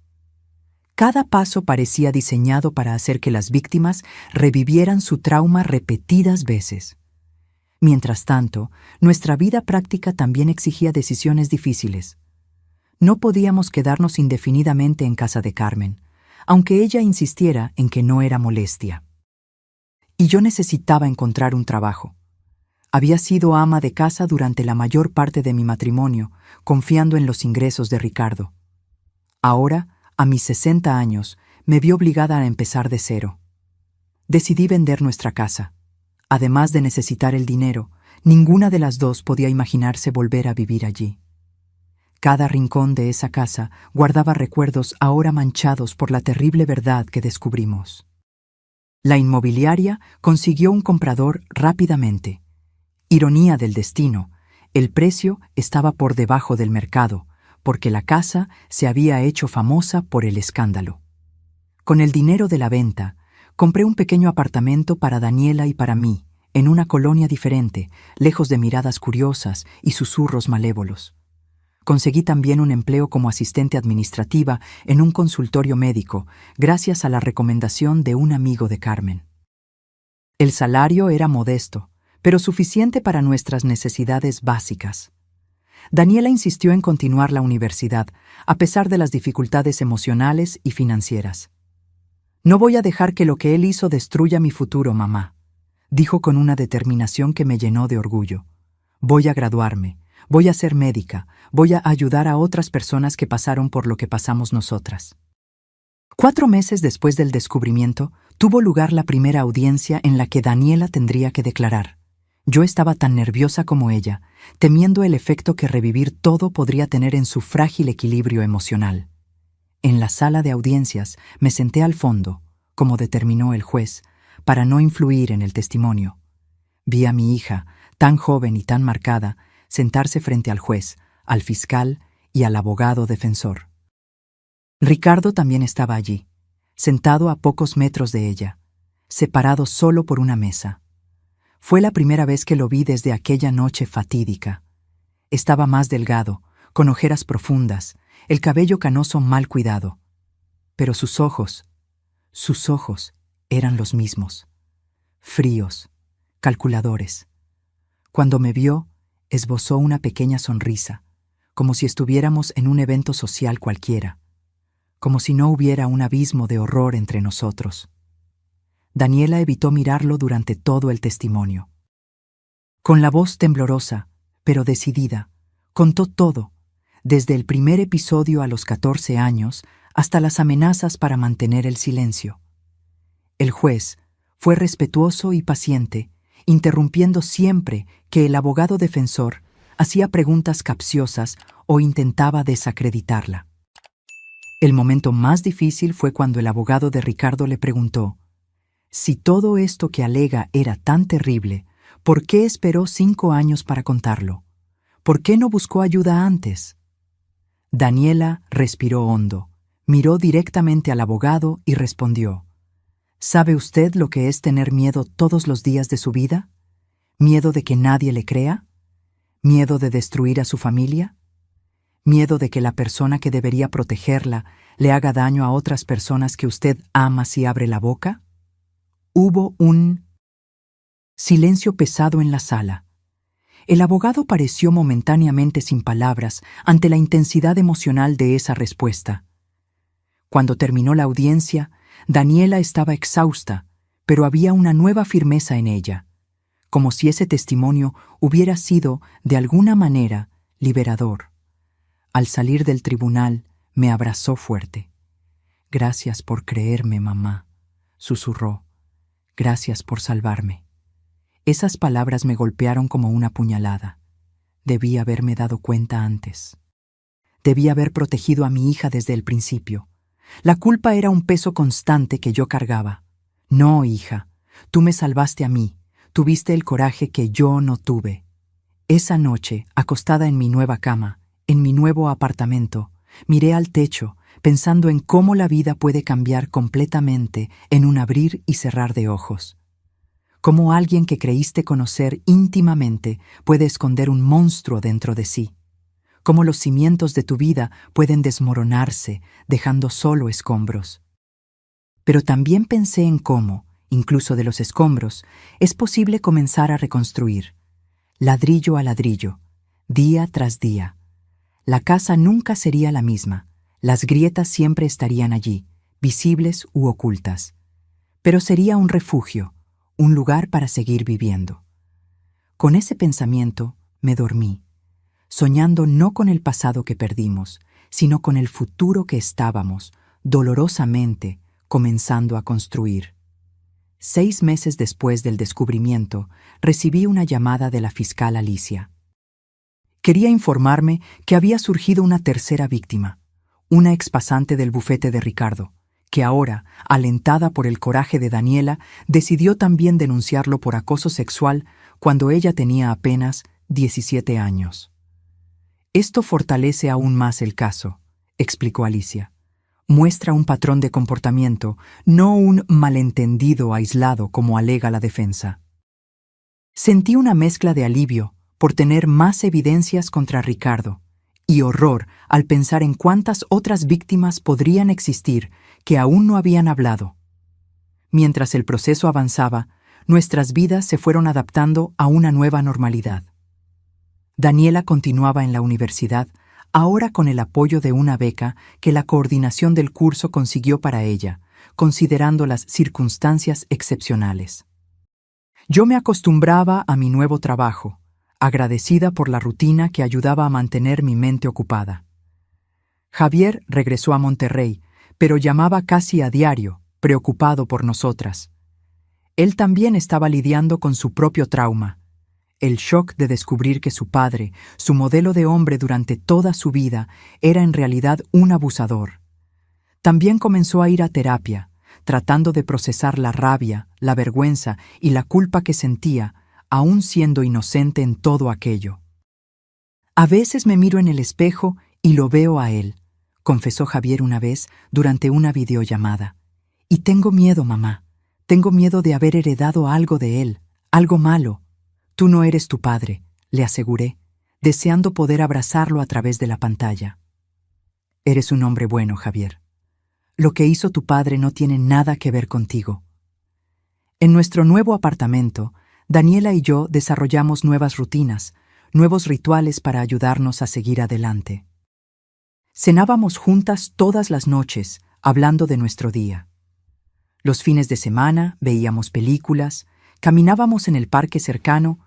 Cada paso parecía diseñado para hacer que las víctimas revivieran su trauma repetidas veces. Mientras tanto, nuestra vida práctica también exigía decisiones difíciles. No podíamos quedarnos indefinidamente en casa de Carmen, aunque ella insistiera en que no era molestia. Y yo necesitaba encontrar un trabajo. Había sido ama de casa durante la mayor parte de mi matrimonio, confiando en los ingresos de Ricardo. Ahora, a mis 60 años, me vi obligada a empezar de cero. Decidí vender nuestra casa. Además de necesitar el dinero, Ninguna de las dos podía imaginarse volver a vivir allí. Cada rincón de esa casa guardaba recuerdos ahora manchados por la terrible verdad que descubrimos. La inmobiliaria consiguió un comprador rápidamente. Ironía del destino, el precio estaba por debajo del mercado, porque la casa se había hecho famosa por el escándalo. Con el dinero de la venta, compré un pequeño apartamento para Daniela y para mí, en una colonia diferente, lejos de miradas curiosas y susurros malévolos. Conseguí también un empleo como asistente administrativa en un consultorio médico, gracias a la recomendación de un amigo de Carmen. El salario era modesto, pero suficiente para nuestras necesidades básicas. Daniela insistió en continuar la universidad, a pesar de las dificultades emocionales y financieras. «No voy a dejar que lo que él hizo destruya mi futuro, mamá», dijo con una determinación que me llenó de orgullo. «Voy a graduarme, voy a ser médica, voy a ayudar a otras personas que pasaron por lo que pasamos nosotras». 4 meses después del descubrimiento, tuvo lugar la primera audiencia en la que Daniela tendría que declarar. Yo estaba tan nerviosa como ella, temiendo el efecto que revivir todo podría tener en su frágil equilibrio emocional. En la sala de audiencias me senté al fondo, como determinó el juez, para no influir en el testimonio. Vi a mi hija, tan joven y tan marcada, sentarse frente al juez, al fiscal y al abogado defensor. Ricardo también estaba allí, sentado a pocos metros de ella, separado solo por una mesa. Fue la primera vez que lo vi desde aquella noche fatídica. Estaba más delgado, con ojeras profundas, el cabello canoso mal cuidado. Pero sus ojos eran los mismos, fríos, calculadores. Cuando me vio, esbozó una pequeña sonrisa, como si estuviéramos en un evento social cualquiera, como si no hubiera un abismo de horror entre nosotros. Daniela evitó mirarlo durante todo el testimonio. Con la voz temblorosa, pero decidida, contó todo, desde el primer episodio a los 14 años hasta las amenazas para mantener el silencio. El juez fue respetuoso y paciente, interrumpiendo siempre que el abogado defensor hacía preguntas capciosas o intentaba desacreditarla. El momento más difícil fue cuando el abogado de Ricardo le preguntó: si todo esto que alega era tan terrible, ¿por qué esperó 5 años para contarlo? ¿Por qué no buscó ayuda antes? Daniela respiró hondo, miró directamente al abogado y respondió: ¿sabe usted lo que es tener miedo todos los días de su vida? ¿Miedo de que nadie le crea? ¿Miedo de destruir a su familia? ¿Miedo de que la persona que debería protegerla le haga daño a otras personas que usted ama si abre la boca? Hubo un silencio pesado en la sala. El abogado pareció momentáneamente sin palabras ante la intensidad emocional de esa respuesta. Cuando terminó la audiencia, Daniela estaba exhausta, pero había una nueva firmeza en ella, como si ese testimonio hubiera sido, de alguna manera, liberador. Al salir del tribunal, me abrazó fuerte. «Gracias por creerme, mamá», susurró. «Gracias por salvarme». Esas palabras me golpearon como una puñalada. Debí haberme dado cuenta antes. Debí haber protegido a mi hija desde el principio. La culpa era un peso constante que yo cargaba. No, hija, tú me salvaste a mí. Tuviste el coraje que yo no tuve. Esa noche, acostada en mi nueva cama, en mi nuevo apartamento, miré al techo, pensando en cómo la vida puede cambiar completamente en un abrir y cerrar de ojos. Cómo alguien que creíste conocer íntimamente puede esconder un monstruo dentro de sí. Cómo los cimientos de tu vida pueden desmoronarse, dejando solo escombros. Pero también pensé en cómo, incluso de los escombros, es posible comenzar a reconstruir, ladrillo a ladrillo, día tras día. La casa nunca sería la misma, las grietas siempre estarían allí, visibles u ocultas. Pero sería un refugio, un lugar para seguir viviendo. Con ese pensamiento me dormí, soñando no con el pasado que perdimos, sino con el futuro que estábamos, dolorosamente, comenzando a construir. 6 meses después del descubrimiento, recibí una llamada de la fiscal Alicia. Quería informarme que había surgido una tercera víctima, una expasante del bufete de Ricardo, que ahora, alentada por el coraje de Daniela, decidió también denunciarlo por acoso sexual cuando ella tenía apenas 17 años. Esto fortalece aún más el caso, explicó Alicia. Muestra un patrón de comportamiento, no un malentendido aislado como alega la defensa. Sentí una mezcla de alivio por tener más evidencias contra Ricardo y horror al pensar en cuántas otras víctimas podrían existir que aún no habían hablado. Mientras el proceso avanzaba, nuestras vidas se fueron adaptando a una nueva normalidad. Daniela continuaba en la universidad, ahora con el apoyo de una beca que la coordinación del curso consiguió para ella, considerando las circunstancias excepcionales. Yo me acostumbraba a mi nuevo trabajo, agradecida por la rutina que ayudaba a mantener mi mente ocupada. Javier regresó a Monterrey, pero llamaba casi a diario, preocupado por nosotras. Él también estaba lidiando con su propio trauma, el shock de descubrir que su padre, su modelo de hombre durante toda su vida, era en realidad un abusador. También comenzó a ir a terapia, tratando de procesar la rabia, la vergüenza y la culpa que sentía, aún siendo inocente en todo aquello. A veces me miro en el espejo y lo veo a él, confesó Javier una vez durante una videollamada. Y tengo miedo, mamá. Tengo miedo de haber heredado algo de él, algo malo. Tú no eres tu padre, le aseguré, deseando poder abrazarlo a través de la pantalla. Eres un hombre bueno, Javier. Lo que hizo tu padre no tiene nada que ver contigo. En nuestro nuevo apartamento, Daniela y yo desarrollamos nuevas rutinas, nuevos rituales para ayudarnos a seguir adelante. Cenábamos juntas todas las noches, hablando de nuestro día. Los fines de semana veíamos películas, caminábamos en el parque cercano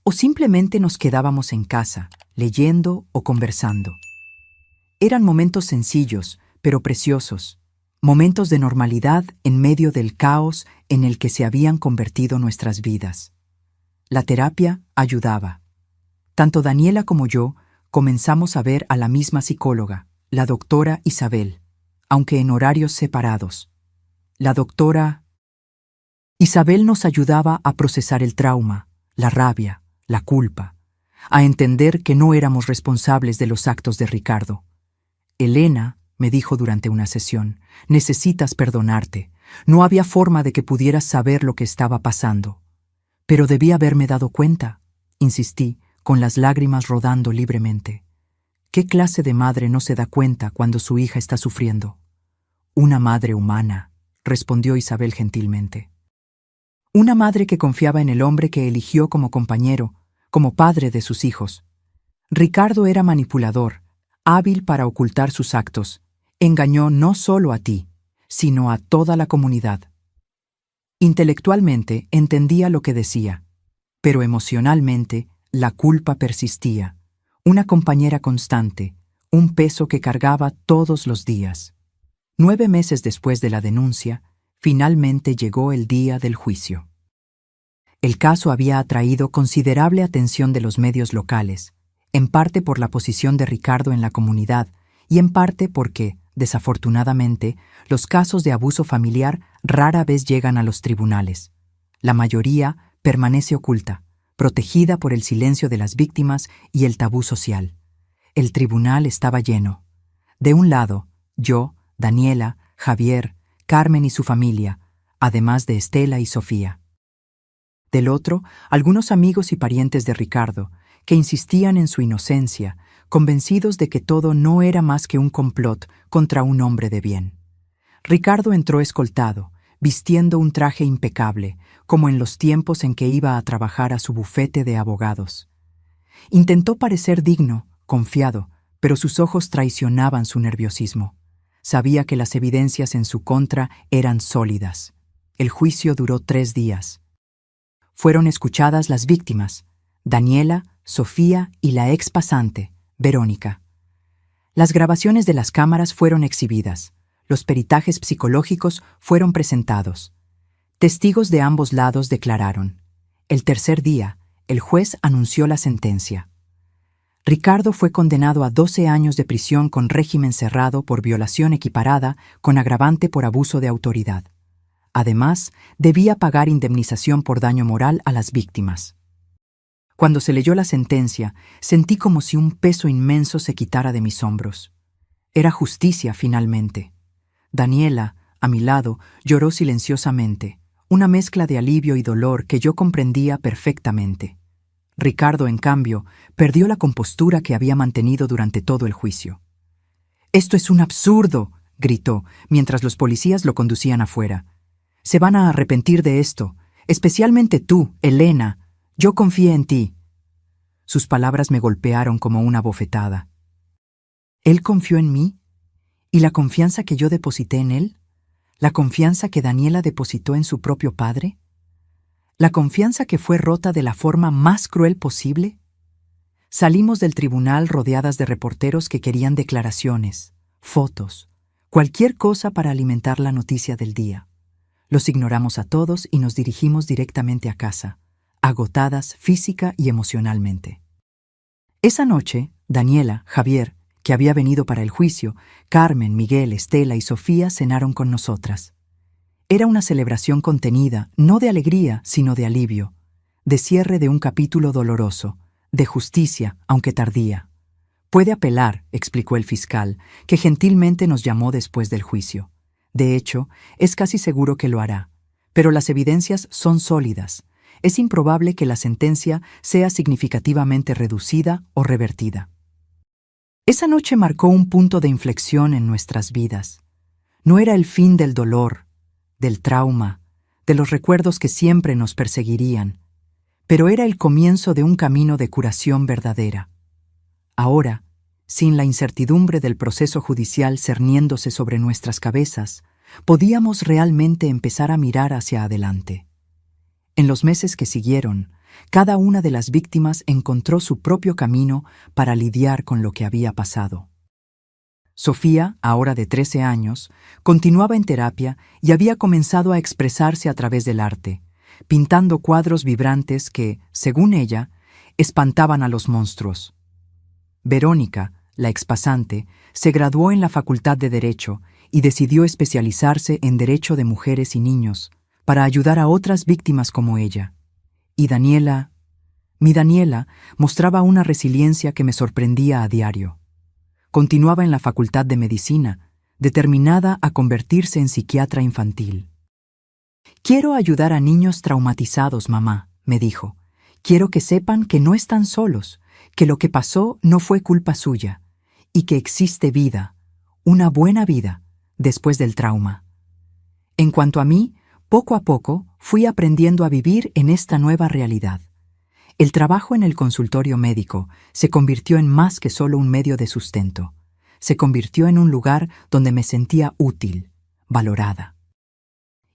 o simplemente nos quedábamos en casa, leyendo o conversando. Eran momentos sencillos, pero preciosos, momentos de normalidad en medio del caos en el que se habían convertido nuestras vidas. La terapia ayudaba. Tanto Daniela como yo comenzamos a ver a la misma psicóloga, la doctora Isabel, aunque en horarios separados. La doctora Isabel nos ayudaba a procesar el trauma, la rabia, la culpa, a entender que no éramos responsables de los actos de Ricardo. Elena, me dijo durante una sesión, necesitas perdonarte. No había forma de que pudieras saber lo que estaba pasando. Pero debí haberme dado cuenta, insistí, con las lágrimas rodando libremente. ¿Qué clase de madre no se da cuenta cuando su hija está sufriendo? Una madre humana, respondió Isabel gentilmente. Una madre que confiaba en el hombre que eligió como compañero, como padre de sus hijos. Ricardo era manipulador, hábil para ocultar sus actos. Engañó no solo a ti, sino a toda la comunidad. Intelectualmente entendía lo que decía, pero emocionalmente la culpa persistía, una compañera constante, un peso que cargaba todos los días. 9 meses después de la denuncia, finalmente llegó el día del juicio. El caso había atraído considerable atención de los medios locales, en parte por la posición de Ricardo en la comunidad y en parte porque, desafortunadamente, los casos de abuso familiar rara vez llegan a los tribunales. La mayoría permanece oculta, protegida por el silencio de las víctimas y el tabú social. El tribunal estaba lleno. De un lado, yo, Daniela, Javier, Carmen y su familia, además de Estela y Sofía. Del otro, algunos amigos y parientes de Ricardo, que insistían en su inocencia, convencidos de que todo no era más que un complot contra un hombre de bien. Ricardo entró escoltado, vistiendo un traje impecable, como en los tiempos en que iba a trabajar a su bufete de abogados. Intentó parecer digno, confiado, pero sus ojos traicionaban su nerviosismo. Sabía que las evidencias en su contra eran sólidas. El juicio duró 3 días. Fueron escuchadas las víctimas, Daniela, Sofía y la ex pasante, Verónica. Las grabaciones de las cámaras fueron exhibidas, los peritajes psicológicos fueron presentados. Testigos de ambos lados declararon. El tercer día, el juez anunció la sentencia. Ricardo fue condenado a 12 años de prisión con régimen cerrado por violación equiparada con agravante por abuso de autoridad. Además, debía pagar indemnización por daño moral a las víctimas. Cuando se leyó la sentencia, sentí como si un peso inmenso se quitara de mis hombros. Era justicia, finalmente. Daniela, a mi lado, lloró silenciosamente, una mezcla de alivio y dolor que yo comprendía perfectamente. Ricardo, en cambio, perdió la compostura que había mantenido durante todo el juicio. «¡Esto es un absurdo!», gritó, mientras los policías lo conducían afuera. «Se van a arrepentir de esto, especialmente tú, Elena. Yo confié en ti». Sus palabras me golpearon como una bofetada. ¿Él confió en mí? ¿Y la confianza que yo deposité en él? ¿La confianza que Daniela depositó en su propio padre? ¿La confianza que fue rota de la forma más cruel posible? Salimos del tribunal rodeadas de reporteros que querían declaraciones, fotos, cualquier cosa para alimentar la noticia del día. Los ignoramos a todos y nos dirigimos directamente a casa, agotadas física y emocionalmente. Esa noche, Daniela, Javier, que había venido para el juicio, Carmen, Miguel, Estela y Sofía cenaron con nosotras. Era una celebración contenida, no de alegría, sino de alivio, de cierre de un capítulo doloroso, de justicia, aunque tardía. «Puede apelar», explicó el fiscal, que gentilmente nos llamó después del juicio. De hecho, es casi seguro que lo hará. Pero las evidencias son sólidas. Es improbable que la sentencia sea significativamente reducida o revertida. Esa noche marcó un punto de inflexión en nuestras vidas. No era el fin del dolor, del trauma, de los recuerdos que siempre nos perseguirían, pero era el comienzo de un camino de curación verdadera. Ahora, sin la incertidumbre del proceso judicial cerniéndose sobre nuestras cabezas, podíamos realmente empezar a mirar hacia adelante. En los meses que siguieron, cada una de las víctimas encontró su propio camino para lidiar con lo que había pasado. Sofía, ahora de 13 años, continuaba en terapia y había comenzado a expresarse a través del arte, pintando cuadros vibrantes que, según ella, espantaban a los monstruos. Verónica, la expasante, se graduó en la Facultad de Derecho y decidió especializarse en Derecho de Mujeres y Niños para ayudar a otras víctimas como ella. Y mi Daniela, mostraba una resiliencia que me sorprendía a diario. Continuaba en la Facultad de Medicina, determinada a convertirse en psiquiatra infantil. «Quiero ayudar a niños traumatizados, mamá», me dijo. «Quiero que sepan que no están solos, que lo que pasó no fue culpa suya, y que existe vida, una buena vida, después del trauma». En cuanto a mí, poco a poco fui aprendiendo a vivir en esta nueva realidad. El trabajo en el consultorio médico se convirtió en más que solo un medio de sustento. Se convirtió en un lugar donde me sentía útil, valorada.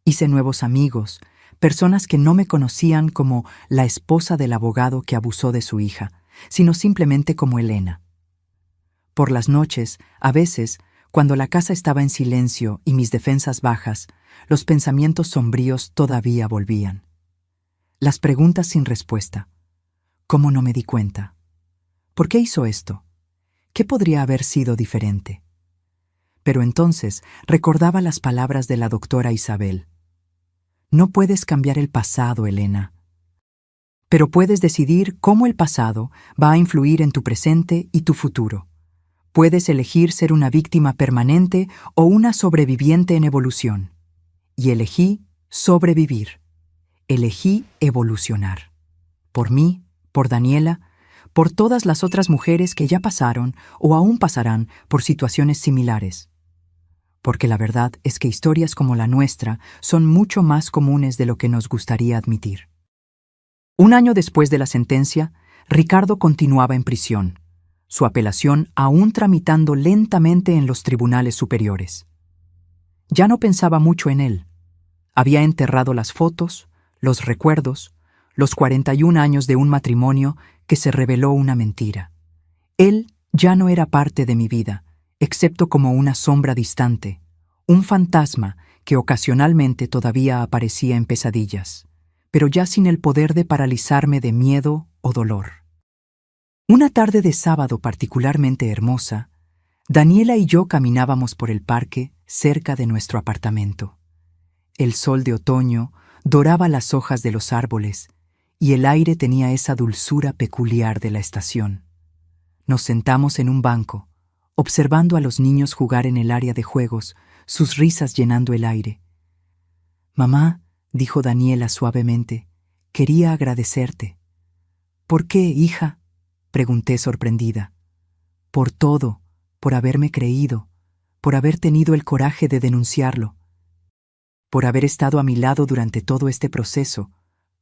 Hice nuevos amigos, personas que no me conocían como la esposa del abogado que abusó de su hija, sino simplemente como Elena. Por las noches, a veces, cuando la casa estaba en silencio y mis defensas bajas, los pensamientos sombríos todavía volvían. Las preguntas sin respuesta. ¿Cómo no me di cuenta? ¿Por qué hizo esto? ¿Qué podría haber sido diferente? Pero entonces recordaba las palabras de la doctora Isabel. No puedes cambiar el pasado, Elena. Pero puedes decidir cómo el pasado va a influir en tu presente y tu futuro. Puedes elegir ser una víctima permanente o una sobreviviente en evolución. Y elegí sobrevivir. Elegí evolucionar. Por mí, por Daniela, por todas las otras mujeres que ya pasaron o aún pasarán por situaciones similares. Porque la verdad es que historias como la nuestra son mucho más comunes de lo que nos gustaría admitir. Un año después de la sentencia, Ricardo continuaba en prisión, su apelación aún tramitando lentamente en los tribunales superiores. Ya no pensaba mucho en él. Había enterrado las fotos, los recuerdos, los 41 años de un matrimonio que se reveló una mentira. Él ya no era parte de mi vida, excepto como una sombra distante, un fantasma que ocasionalmente todavía aparecía en pesadillas, pero ya sin el poder de paralizarme de miedo o dolor. Una tarde de sábado particularmente hermosa, Daniela y yo caminábamos por el parque cerca de nuestro apartamento. El sol de otoño doraba las hojas de los árboles y el aire tenía esa dulzura peculiar de la estación. Nos sentamos en un banco, observando a los niños jugar en el área de juegos, sus risas llenando el aire. «Mamá», dijo Daniela suavemente, «quería agradecerte». «¿Por qué, hija?», pregunté sorprendida. «Por todo, por haberme creído, por haber tenido el coraje de denunciarlo, por haber estado a mi lado durante todo este proceso,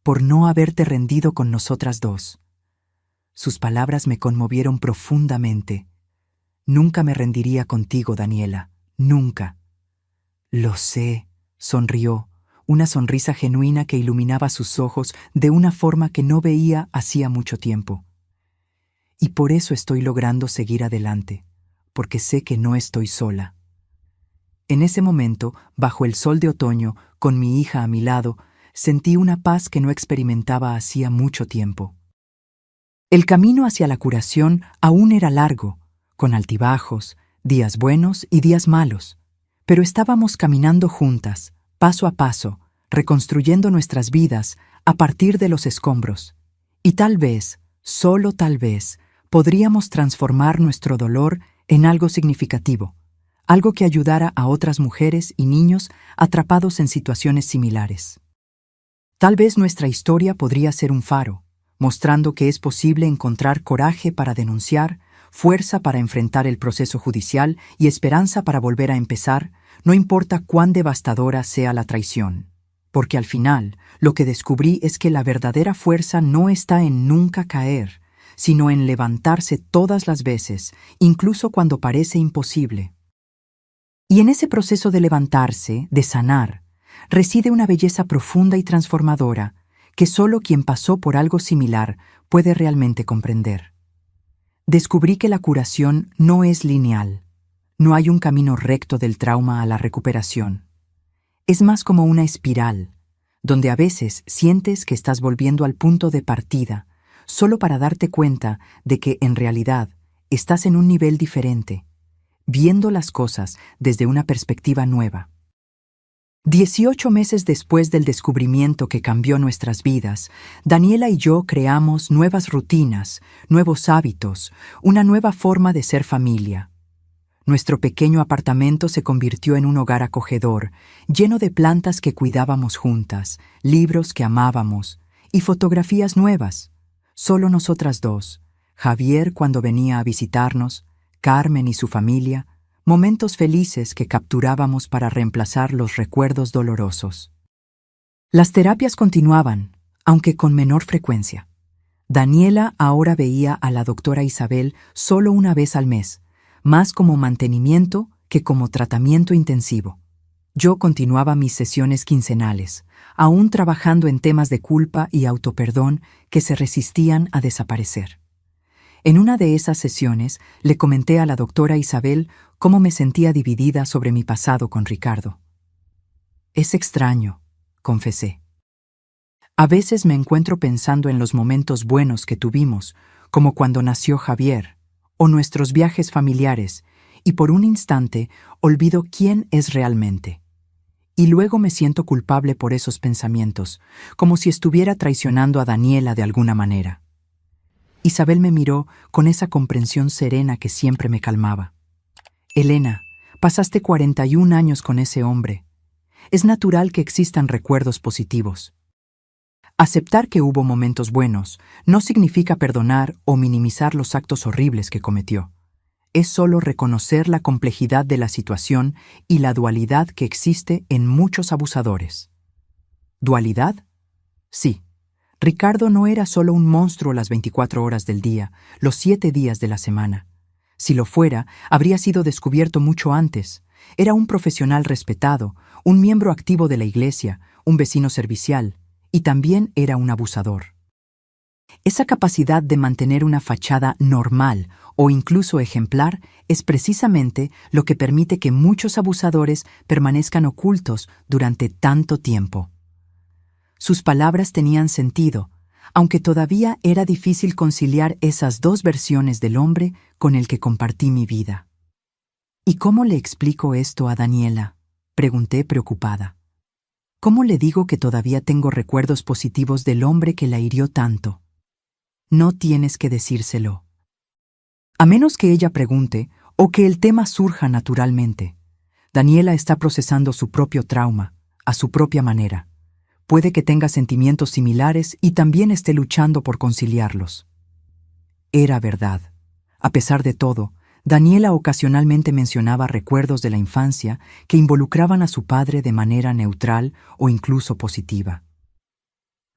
por no haberte rendido con nosotras dos». Sus palabras me conmovieron profundamente. «Nunca me rendiría contigo, Daniela, nunca». «Lo sé», sonrió, una sonrisa genuina que iluminaba sus ojos de una forma que no veía hacía mucho tiempo. «Y por eso estoy logrando seguir adelante, porque sé que no estoy sola». En ese momento, bajo el sol de otoño, con mi hija a mi lado, sentí una paz que no experimentaba hacía mucho tiempo. El camino hacia la curación aún era largo, con altibajos, días buenos y días malos, pero estábamos caminando juntas, paso a paso, reconstruyendo nuestras vidas a partir de los escombros. Y tal vez, solo tal vez, podríamos transformar nuestro dolor en algo significativo, algo que ayudara a otras mujeres y niños atrapados en situaciones similares. Tal vez nuestra historia podría ser un faro, mostrando que es posible encontrar coraje para denunciar, fuerza para enfrentar el proceso judicial y esperanza para volver a empezar, no importa cuán devastadora sea la traición. Porque al final, lo que descubrí es que la verdadera fuerza no está en nunca caer, sino en levantarse todas las veces, incluso cuando parece imposible. Y en ese proceso de levantarse, de sanar, reside una belleza profunda y transformadora que solo quien pasó por algo similar puede realmente comprender. Descubrí que la curación no es lineal. No hay un camino recto del trauma a la recuperación. Es más como una espiral, donde a veces sientes que estás volviendo al punto de partida, solo para darte cuenta de que en realidad estás en un nivel diferente, viendo las cosas desde una perspectiva nueva. 18 meses después del descubrimiento que cambió nuestras vidas, Daniela y yo creamos nuevas rutinas, nuevos hábitos, una nueva forma de ser familia. Nuestro pequeño apartamento se convirtió en un hogar acogedor, lleno de plantas que cuidábamos juntas, libros que amábamos y fotografías nuevas. Solo nosotras dos, Javier cuando venía a visitarnos, Carmen y su familia, momentos felices que capturábamos para reemplazar los recuerdos dolorosos. Las terapias continuaban, aunque con menor frecuencia. Daniela ahora veía a la doctora Isabel solo una vez al mes, más como mantenimiento que como tratamiento intensivo. Yo continuaba mis sesiones quincenales, aún trabajando en temas de culpa y autoperdón que se resistían a desaparecer. En una de esas sesiones le comenté a la doctora Isabel cómo me sentía dividida sobre mi pasado con Ricardo. «Es extraño», confesé. «A veces me encuentro pensando en los momentos buenos que tuvimos, como cuando nació Javier, o nuestros viajes familiares, y por un instante olvido quién es realmente. Y luego me siento culpable por esos pensamientos, como si estuviera traicionando a Daniela de alguna manera». Isabel me miró con esa comprensión serena que siempre me calmaba. «Elena, pasaste 41 años con ese hombre. Es natural que existan recuerdos positivos. Aceptar que hubo momentos buenos no significa perdonar o minimizar los actos horribles que cometió. Es solo reconocer la complejidad de la situación y la dualidad que existe en muchos abusadores». ¿Dualidad? Sí. Ricardo no era solo un monstruo las 24 horas del día, los 7 días de la semana. Si lo fuera, habría sido descubierto mucho antes. Era un profesional respetado, un miembro activo de la iglesia, un vecino servicial, y también era un abusador. Esa capacidad de mantener una fachada normal o incluso ejemplar es precisamente lo que permite que muchos abusadores permanezcan ocultos durante tanto tiempo. Sus palabras tenían sentido, aunque todavía era difícil conciliar esas dos versiones del hombre con el que compartí mi vida. ¿Y cómo le explico esto a Daniela?, pregunté preocupada. ¿Cómo le digo que todavía tengo recuerdos positivos del hombre que la hirió tanto? No tienes que decírselo. A menos que ella pregunte o que el tema surja naturalmente. Daniela está procesando su propio trauma, a su propia manera. Puede que tenga sentimientos similares y también esté luchando por conciliarlos. Era verdad. A pesar de todo, Daniela ocasionalmente mencionaba recuerdos de la infancia que involucraban a su padre de manera neutral o incluso positiva.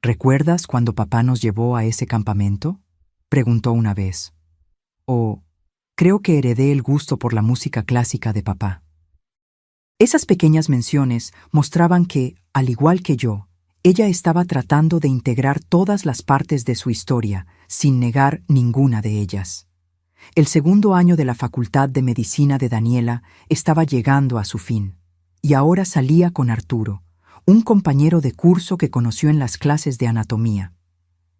¿Recuerdas cuando papá nos llevó a ese campamento?, preguntó una vez. O, creo que heredé el gusto por la música clásica de papá. Esas pequeñas menciones mostraban que, al igual que yo, ella estaba tratando de integrar todas las partes de su historia, sin negar ninguna de ellas. El segundo año de la Facultad de Medicina de Daniela estaba llegando a su fin, y ahora salía con Arturo, un compañero de curso que conoció en las clases de anatomía.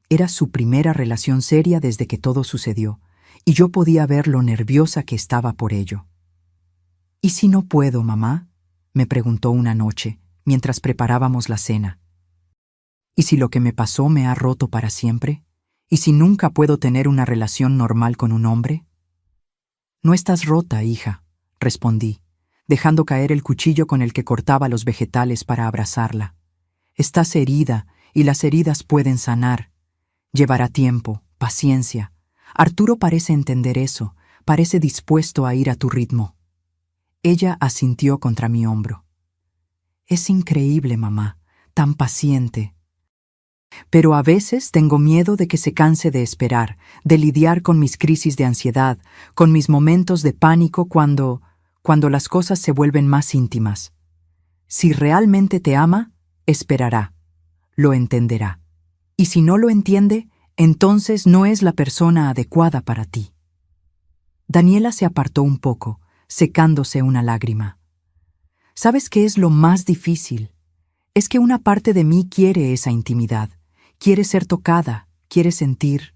Era su primera relación seria desde que todo sucedió, y yo podía ver lo nerviosa que estaba por ello. ¿Y si no puedo, mamá?, me preguntó una noche, mientras preparábamos la cena. ¿Y si lo que me pasó me ha roto para siempre? ¿Y si nunca puedo tener una relación normal con un hombre? No estás rota, hija, respondí, dejando caer el cuchillo con el que cortaba los vegetales para abrazarla. Estás herida, y las heridas pueden sanar. Llevará tiempo, paciencia. Arturo parece entender eso, parece dispuesto a ir a tu ritmo. Ella asintió contra mi hombro. Es increíble, mamá, tan paciente. Pero a veces tengo miedo de que se canse de esperar, de lidiar con mis crisis de ansiedad, con mis momentos de pánico cuando las cosas se vuelven más íntimas. Si realmente te ama, esperará, lo entenderá. Y si no lo entiende, entonces no es la persona adecuada para ti. Daniela se apartó un poco, secándose una lágrima. ¿Sabes qué es lo más difícil? Es que una parte de mí quiere esa intimidad, quiere ser tocada, quiere sentir.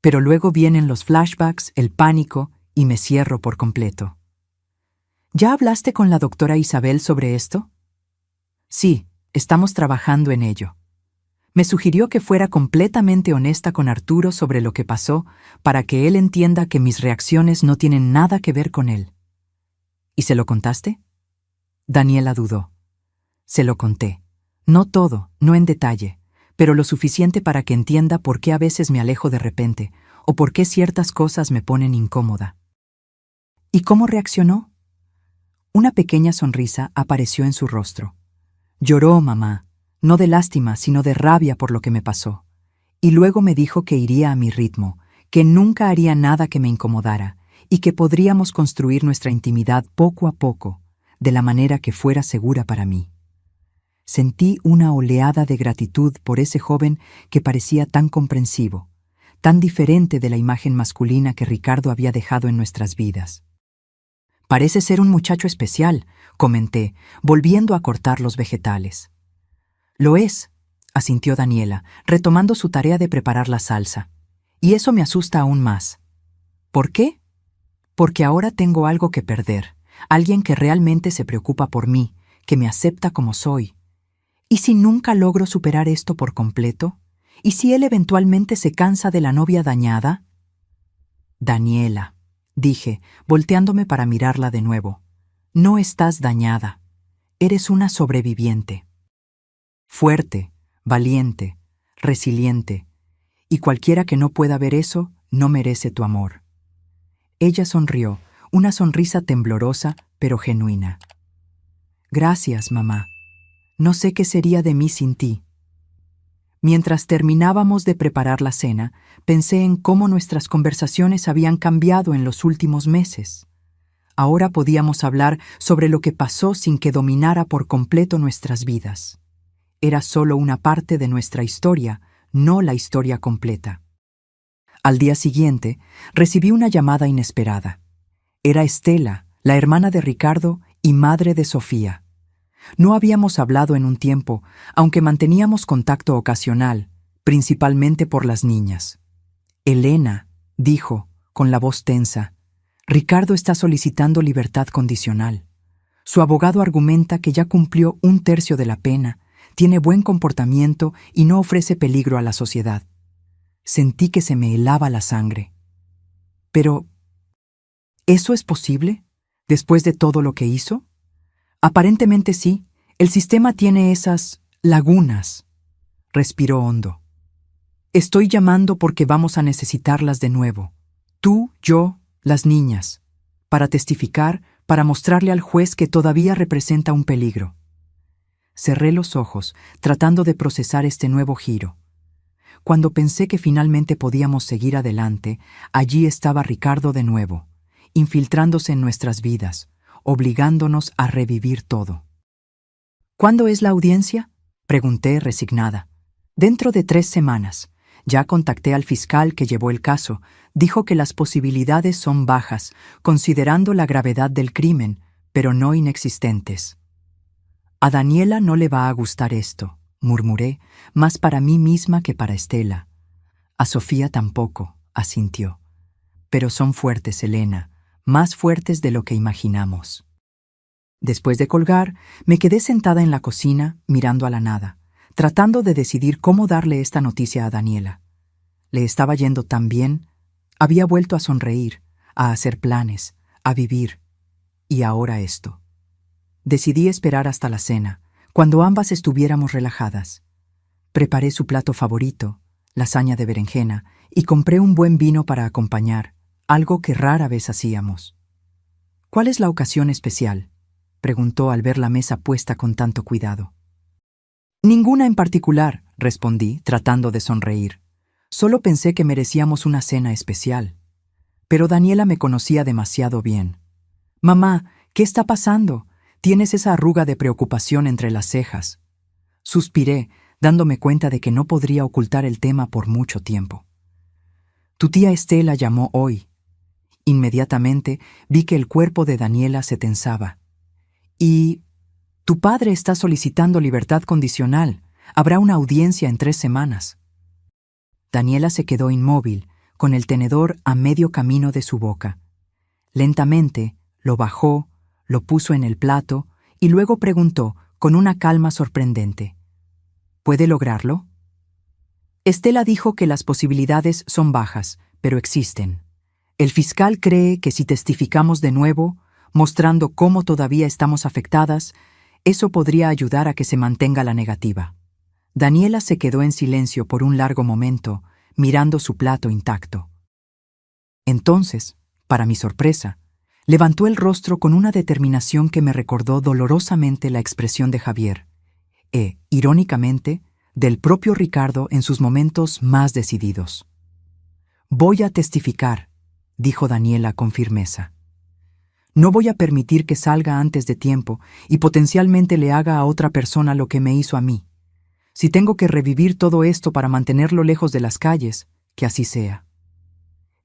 Pero luego vienen los flashbacks, el pánico, y me cierro por completo. ¿Ya hablaste con la doctora Isabel sobre esto? Sí, estamos trabajando en ello. Me sugirió que fuera completamente honesta con Arturo sobre lo que pasó para que él entienda que mis reacciones no tienen nada que ver con él. ¿Y se lo contaste? Daniela dudó. Se lo conté. No todo, no en detalle, pero lo suficiente para que entienda por qué a veces me alejo de repente o por qué ciertas cosas me ponen incómoda. ¿Y cómo reaccionó? Una pequeña sonrisa apareció en su rostro. Lloró, mamá, no de lástima, sino de rabia por lo que me pasó. Y luego me dijo que iría a mi ritmo, que nunca haría nada que me incomodara y que podríamos construir nuestra intimidad poco a poco, de la manera que fuera segura para mí. Sentí una oleada de gratitud por ese joven que parecía tan comprensivo, tan diferente de la imagen masculina que Ricardo había dejado en nuestras vidas. Parece ser un muchacho especial, comenté, volviendo a cortar los vegetales. Lo es, asintió Daniela, retomando su tarea de preparar la salsa. Y eso me asusta aún más. ¿Por qué? Porque ahora tengo algo que perder, alguien que realmente se preocupa por mí, que me acepta como soy. ¿Y si nunca logro superar esto por completo? ¿Y si él eventualmente se cansa de la novia dañada? Daniela, dije, volteándome para mirarla de nuevo. No estás dañada. Eres una sobreviviente. Fuerte, valiente, resiliente. Y cualquiera que no pueda ver eso, no merece tu amor. Ella sonrió, una sonrisa temblorosa, pero genuina. Gracias, mamá. No sé qué sería de mí sin ti. Mientras terminábamos de preparar la cena, pensé en cómo nuestras conversaciones habían cambiado en los últimos meses. Ahora podíamos hablar sobre lo que pasó sin que dominara por completo nuestras vidas. Era solo una parte de nuestra historia, no la historia completa. Al día siguiente, recibí una llamada inesperada. Era Estela, la hermana de Ricardo y madre de Sofía. No habíamos hablado en un tiempo, aunque manteníamos contacto ocasional, principalmente por las niñas. Elena, dijo, con la voz tensa, Ricardo está solicitando libertad condicional. Su abogado argumenta que ya cumplió 1/3 de la pena, tiene buen comportamiento y no ofrece peligro a la sociedad. Sentí que se me helaba la sangre. Pero, ¿eso es posible? ¿Después de todo lo que hizo? Aparentemente sí. El sistema tiene esas lagunas. Respiró hondo. Estoy llamando porque vamos a necesitarlas de nuevo. Tú, yo, las niñas. Para testificar, para mostrarle al juez que todavía representa un peligro. Cerré los ojos, tratando de procesar este nuevo giro. Cuando pensé que finalmente podíamos seguir adelante, allí estaba Ricardo de nuevo, infiltrándose en nuestras vidas, obligándonos a revivir todo. ¿Cuándo es la audiencia? Pregunté resignada. Dentro de 3 semanas. Ya contacté al fiscal que llevó el caso. Dijo que las posibilidades son bajas, considerando la gravedad del crimen, pero no inexistentes. A Daniela no le va a gustar esto, murmuré, más para mí misma que para Estela. A Sofía tampoco, asintió. Pero son fuertes, Elena, más fuertes de lo que imaginamos. Después de colgar, me quedé sentada en la cocina, mirando a la nada, tratando de decidir cómo darle esta noticia a Daniela. Le estaba yendo tan bien, había vuelto a sonreír, a hacer planes, a vivir. Y ahora esto. Decidí esperar hasta la cena, cuando ambas estuviéramos relajadas. Preparé su plato favorito, lasaña de berenjena, y compré un buen vino para acompañar, algo que rara vez hacíamos. ¿Cuál es la ocasión especial?, preguntó al ver la mesa puesta con tanto cuidado. Ninguna en particular, respondí, tratando de sonreír. Solo pensé que merecíamos una cena especial. Pero Daniela me conocía demasiado bien. Mamá, ¿qué está pasando? Tienes esa arruga de preocupación entre las cejas. Suspiré, dándome cuenta de que no podría ocultar el tema por mucho tiempo. Tu tía Estela llamó hoy. Inmediatamente vi que el cuerpo de Daniela se tensaba. Y tu padre está solicitando libertad condicional. Habrá una audiencia en 3 semanas. Daniela se quedó inmóvil, con el tenedor a medio camino de su boca. Lentamente lo bajó, lo puso en el plato y luego preguntó con una calma sorprendente. ¿Puede lograrlo? Estela dijo que las posibilidades son bajas, pero existen. El fiscal cree que si testificamos de nuevo, mostrando cómo todavía estamos afectadas, eso podría ayudar a que se mantenga la negativa. Daniela se quedó en silencio por un largo momento, mirando su plato intacto. Entonces, para mi sorpresa, levantó el rostro con una determinación que me recordó dolorosamente la expresión de Javier, irónicamente, del propio Ricardo en sus momentos más decididos. Voy a testificar, dijo Daniela con firmeza. No voy a permitir que salga antes de tiempo y potencialmente le haga a otra persona lo que me hizo a mí. Si tengo que revivir todo esto para mantenerlo lejos de las calles, que así sea.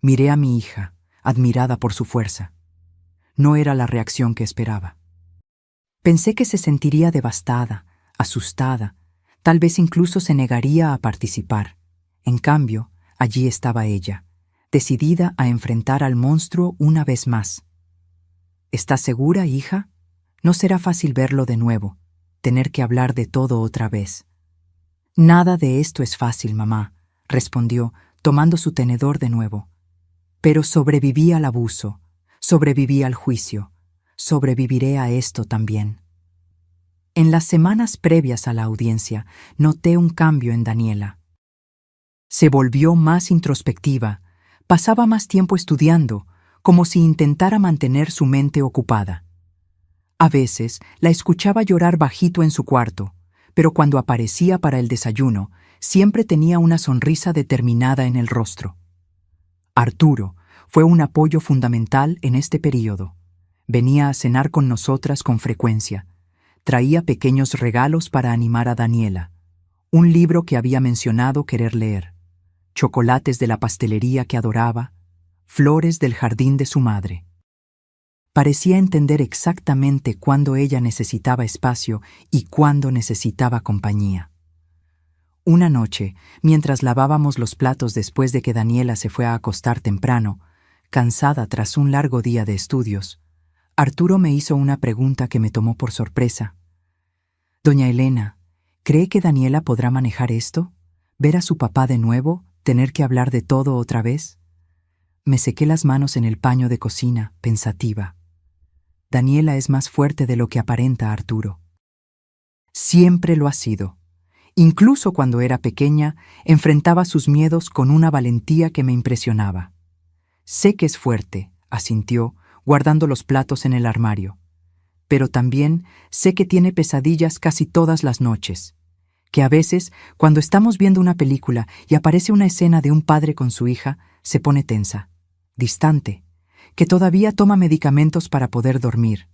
Miré a mi hija, admirada por su fuerza. No era la reacción que esperaba. Pensé que se sentiría devastada, asustada, tal vez incluso se negaría a participar. En cambio, allí estaba ella, decidida a enfrentar al monstruo una vez más. ¿Estás segura, hija? No será fácil verlo de nuevo, tener que hablar de todo otra vez. Nada de esto es fácil, mamá, respondió, tomando su tenedor de nuevo. Pero sobreviví al abuso, sobreviví al juicio, sobreviviré a esto también. En las semanas previas a la audiencia, noté un cambio en Daniela. Se volvió más introspectiva, pasaba más tiempo estudiando, como si intentara mantener su mente ocupada. A veces la escuchaba llorar bajito en su cuarto, pero cuando aparecía para el desayuno, siempre tenía una sonrisa determinada en el rostro. Arturo fue un apoyo fundamental en este período. Venía a cenar con nosotras con frecuencia. Traía pequeños regalos para animar a Daniela. Un libro que había mencionado querer leer, chocolates de la pastelería que adoraba, flores del jardín de su madre. Parecía entender exactamente cuándo ella necesitaba espacio y cuándo necesitaba compañía. Una noche, mientras lavábamos los platos después de que Daniela se fue a acostar temprano, cansada tras un largo día de estudios, Arturo me hizo una pregunta que me tomó por sorpresa. «Doña Elena, ¿cree que Daniela podrá manejar esto? ¿Ver a su papá de nuevo? ¿Tener que hablar de todo otra vez?» Me sequé las manos en el paño de cocina, pensativa. Daniela es más fuerte de lo que aparenta, Arturo. Siempre lo ha sido. Incluso cuando era pequeña, enfrentaba sus miedos con una valentía que me impresionaba. Sé que es fuerte, asintió, guardando los platos en el armario. Pero también sé que tiene pesadillas casi todas las noches. Que a veces, cuando estamos viendo una película y aparece una escena de un padre con su hija, se pone tensa, distante, que todavía toma medicamentos para poder dormir.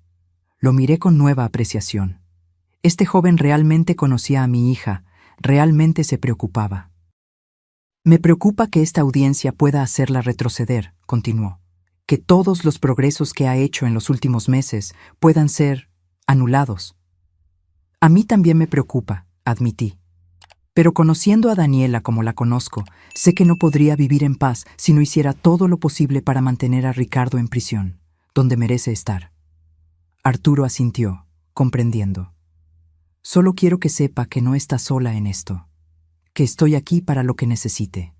Lo miré con nueva apreciación. Este joven realmente conocía a mi hija, realmente se preocupaba. Me preocupa que esta audiencia pueda hacerla retroceder, continuó. Que todos los progresos que ha hecho en los últimos meses puedan ser anulados. A mí también me preocupa, admití. Pero conociendo a Daniela como la conozco, sé que no podría vivir en paz si no hiciera todo lo posible para mantener a Ricardo en prisión, donde merece estar. Arturo asintió, comprendiendo. Solo quiero que sepa que no está sola en esto, que estoy aquí para lo que necesite.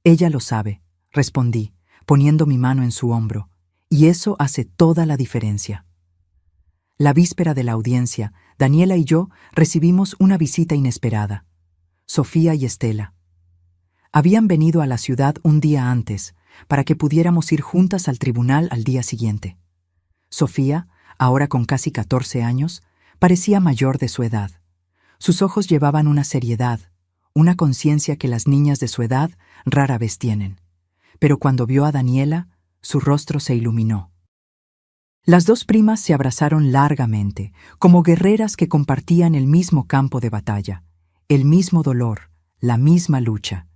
Ella lo sabe, respondí, poniendo mi mano en su hombro, y eso hace toda la diferencia. La víspera de la audiencia, Daniela y yo recibimos una visita inesperada. Sofía y Estela. Habían venido a la ciudad un día antes, para que pudiéramos ir juntas al tribunal al día siguiente. Sofía, ahora con casi 14 años, parecía mayor de su edad. Sus ojos llevaban una seriedad, una conciencia que las niñas de su edad rara vez tienen. Pero cuando vio a Daniela, su rostro se iluminó. Las dos primas se abrazaron largamente, como guerreras que compartían el mismo campo de batalla, el mismo dolor, la misma lucha.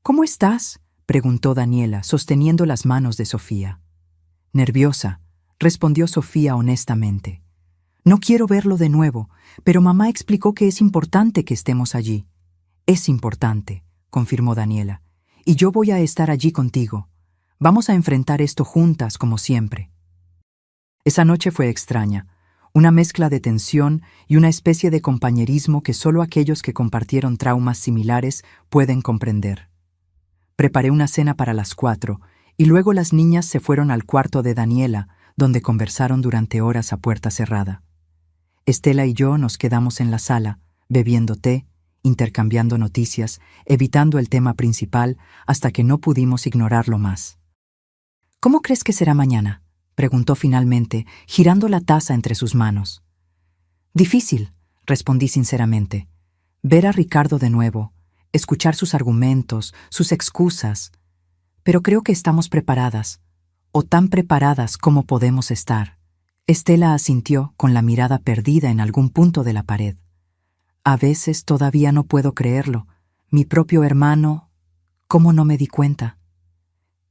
«¿Cómo estás?», preguntó Daniela, sosteniendo las manos de Sofía. «Nerviosa», respondió Sofía honestamente. «No quiero verlo de nuevo, pero mamá explicó que es importante que estemos allí». «Es importante», confirmó Daniela, «y yo voy a estar allí contigo. Vamos a enfrentar esto juntas como siempre». Esa noche fue extraña, una mezcla de tensión y una especie de compañerismo que solo aquellos que compartieron traumas similares pueden comprender. Preparé una cena para las 4 y luego las niñas se fueron al cuarto de Daniela, donde conversaron durante horas a puerta cerrada. Estela y yo nos quedamos en la sala, bebiendo té, intercambiando noticias, evitando el tema principal hasta que no pudimos ignorarlo más. «¿Cómo crees que será mañana?», preguntó finalmente, girando la taza entre sus manos. «Difícil», respondí sinceramente. «Ver a Ricardo de nuevo, escuchar sus argumentos, sus excusas. Pero creo que estamos preparadas, o tan preparadas como podemos estar». Estela asintió con la mirada perdida en algún punto de la pared. «A veces todavía no puedo creerlo. Mi propio hermano, ¿cómo no me di cuenta?».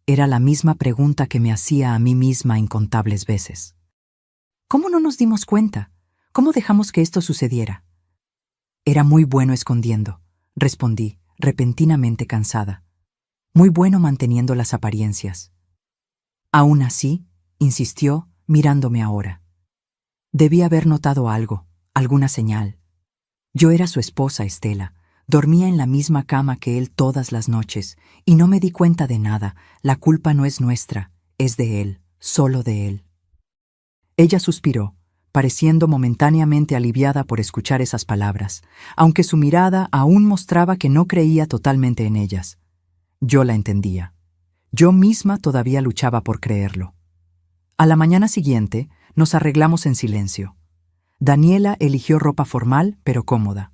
Era la misma pregunta que me hacía a mí misma incontables veces. ¿Cómo no nos dimos cuenta? ¿Cómo dejamos que esto sucediera? Era muy bueno escondiendo, respondí, repentinamente cansada. Muy bueno manteniendo las apariencias. Aún así, insistió, mirándome ahora. Debí haber notado algo, alguna señal. Yo era su esposa, Estela. Dormía en la misma cama que él todas las noches, y no me di cuenta de nada. La culpa no es nuestra, es de él, solo de él. Ella suspiró, pareciendo momentáneamente aliviada por escuchar esas palabras, aunque su mirada aún mostraba que no creía totalmente en ellas. Yo la entendía. Yo misma todavía luchaba por creerlo. A la mañana siguiente, nos arreglamos en silencio. Daniela eligió ropa formal, pero cómoda.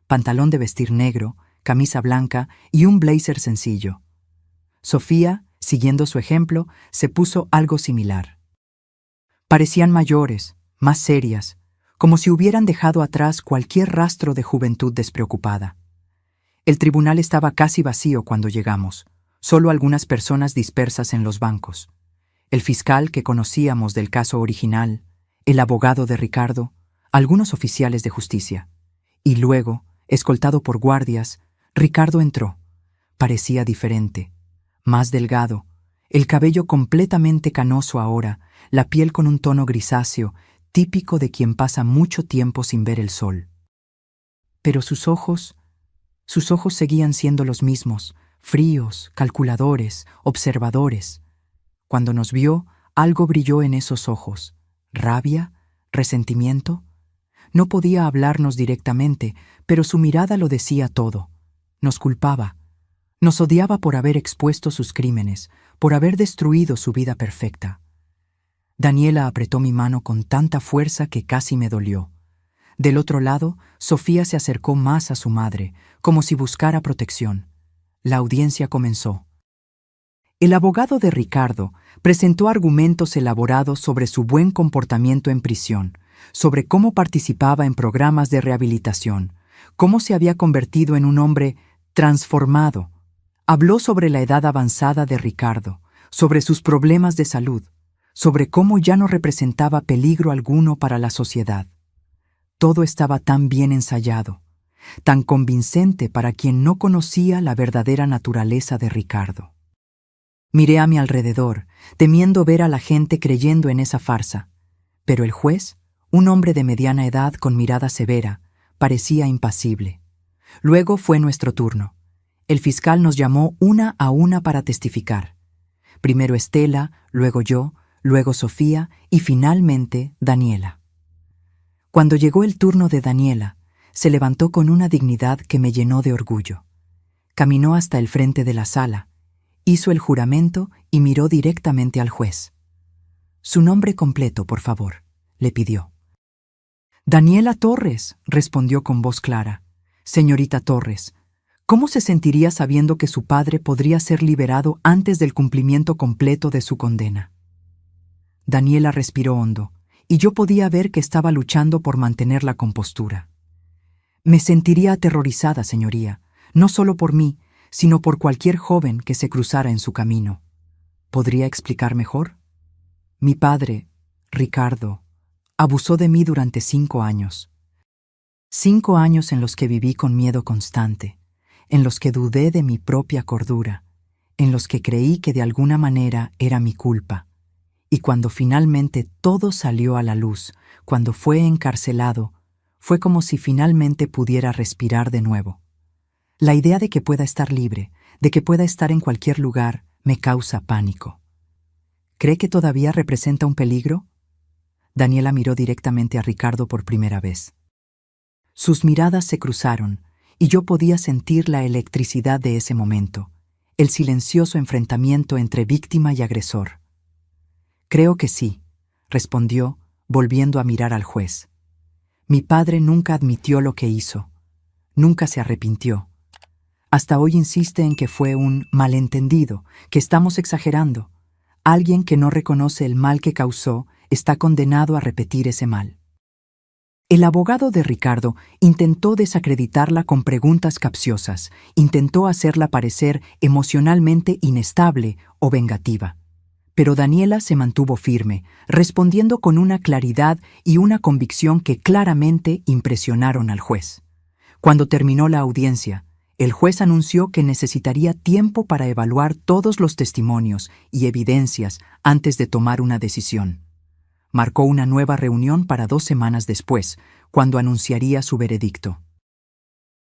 Pantalón de vestir negro, camisa blanca y un blazer sencillo. Sofía, siguiendo su ejemplo, se puso algo similar. Parecían mayores, más serias, como si hubieran dejado atrás cualquier rastro de juventud despreocupada. El tribunal estaba casi vacío cuando llegamos, solo algunas personas dispersas en los bancos. El fiscal que conocíamos del caso original, el abogado de Ricardo, algunos oficiales de justicia. Y luego, escoltado por guardias, Ricardo entró. Parecía diferente, más delgado, el cabello completamente canoso ahora, la piel con un tono grisáceo, típico de quien pasa mucho tiempo sin ver el sol. Pero sus ojos seguían siendo los mismos, fríos, calculadores, observadores. Cuando nos vio, algo brilló en esos ojos. ¿Rabia? ¿Resentimiento? No podía hablarnos directamente, pero su mirada lo decía todo. Nos culpaba. Nos odiaba por haber expuesto sus crímenes, por haber destruido su vida perfecta. Daniela apretó mi mano con tanta fuerza que casi me dolió. Del otro lado, Sofía se acercó más a su madre, como si buscara protección. La audiencia comenzó. El abogado de Ricardo presentó argumentos elaborados sobre su buen comportamiento en prisión, sobre cómo participaba en programas de rehabilitación, cómo se había convertido en un hombre transformado. Habló sobre la edad avanzada de Ricardo, sobre sus problemas de salud, sobre cómo ya no representaba peligro alguno para la sociedad. Todo estaba tan bien ensayado, tan convincente para quien no conocía la verdadera naturaleza de Ricardo. Miré a mi alrededor, temiendo ver a la gente creyendo en esa farsa, pero el juez, un hombre de mediana edad con mirada severa, parecía impasible. Luego fue nuestro turno. El fiscal nos llamó una a una para testificar. Primero Estela, luego yo, luego Sofía y finalmente Daniela. Cuando llegó el turno de Daniela, se levantó con una dignidad que me llenó de orgullo. Caminó hasta el frente de la sala, hizo el juramento y miró directamente al juez. «Su nombre completo, por favor», le pidió. «Daniela Torres», respondió con voz clara. «Señorita Torres, ¿cómo se sentiría sabiendo que su padre podría ser liberado antes del cumplimiento completo de su condena?» Daniela respiró hondo, y yo podía ver que estaba luchando por mantener la compostura. «Me sentiría aterrorizada, señoría, no solo por mí, sino por cualquier joven que se cruzara en su camino. ¿Podría explicar mejor? Mi padre, Ricardo, abusó de mí durante 5 años. 5 años en los que viví con miedo constante, en los que dudé de mi propia cordura, en los que creí que de alguna manera era mi culpa. Y cuando finalmente todo salió a la luz, cuando fue encarcelado, fue como si finalmente pudiera respirar de nuevo. La idea de que pueda estar libre, de que pueda estar en cualquier lugar, me causa pánico. ¿Cree que todavía representa un peligro?» Daniela miró directamente a Ricardo por primera vez. Sus miradas se cruzaron, y yo podía sentir la electricidad de ese momento, el silencioso enfrentamiento entre víctima y agresor. «Creo que sí», respondió, volviendo a mirar al juez. «Mi padre nunca admitió lo que hizo, nunca se arrepintió. Hasta hoy insiste en que fue un malentendido, que estamos exagerando. Alguien que no reconoce el mal que causó está condenado a repetir ese mal». El abogado de Ricardo intentó desacreditarla con preguntas capciosas, intentó hacerla parecer emocionalmente inestable o vengativa. Pero Daniela se mantuvo firme, respondiendo con una claridad y una convicción que claramente impresionaron al juez. Cuando terminó la audiencia, el juez anunció que necesitaría tiempo para evaluar todos los testimonios y evidencias antes de tomar una decisión. Marcó una nueva reunión para 2 semanas después, cuando anunciaría su veredicto.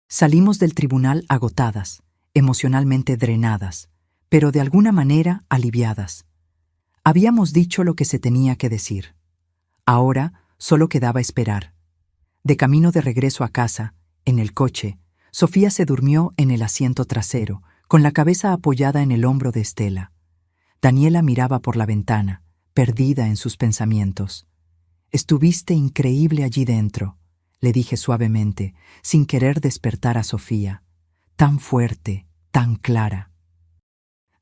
Salimos del tribunal agotadas, emocionalmente drenadas, pero de alguna manera aliviadas. Habíamos dicho lo que se tenía que decir. Ahora solo quedaba esperar. De camino de regreso a casa, en el coche, Sofía se durmió en el asiento trasero, con la cabeza apoyada en el hombro de Estela. Daniela miraba por la ventana, perdida en sus pensamientos. «Estuviste increíble allí dentro», le dije suavemente, sin querer despertar a Sofía. Tan fuerte, tan clara.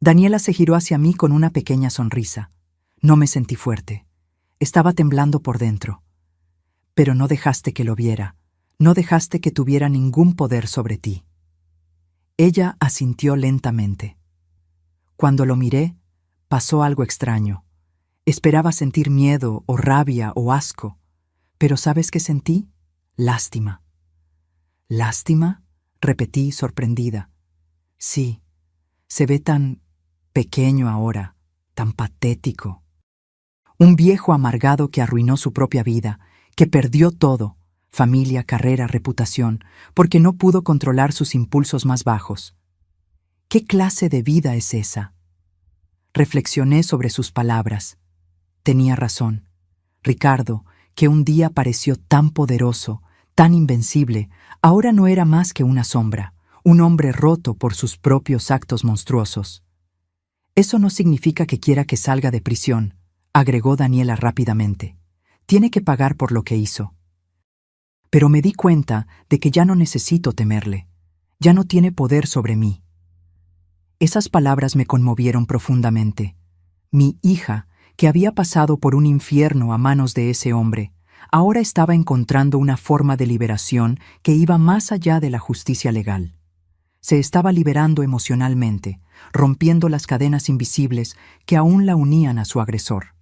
Daniela se giró hacia mí con una pequeña sonrisa. No me sentí fuerte. Estaba temblando por dentro. Pero no dejaste que lo viera, no dejaste que tuviera ningún poder sobre ti. Ella asintió lentamente. Cuando lo miré, pasó algo extraño. Esperaba sentir miedo o rabia o asco, pero ¿sabes qué sentí? Lástima. ¿Lástima?, repetí sorprendida. Sí, se ve tan pequeño ahora, tan patético. Un viejo amargado que arruinó su propia vida, que perdió todo, familia, carrera, reputación, porque no pudo controlar sus impulsos más bajos. ¿Qué clase de vida es esa? Reflexioné sobre sus palabras. Tenía razón. Ricardo, que un día pareció tan poderoso, tan invencible, ahora no era más que una sombra, un hombre roto por sus propios actos monstruosos. Eso no significa que quiera que salga de prisión, agregó Daniela rápidamente. Tiene que pagar por lo que hizo. Pero me di cuenta de que ya no necesito temerle. Ya no tiene poder sobre mí. Esas palabras me conmovieron profundamente. Mi hija, que había pasado por un infierno a manos de ese hombre, ahora estaba encontrando una forma de liberación que iba más allá de la justicia legal. Se estaba liberando emocionalmente, rompiendo las cadenas invisibles que aún la unían a su agresor.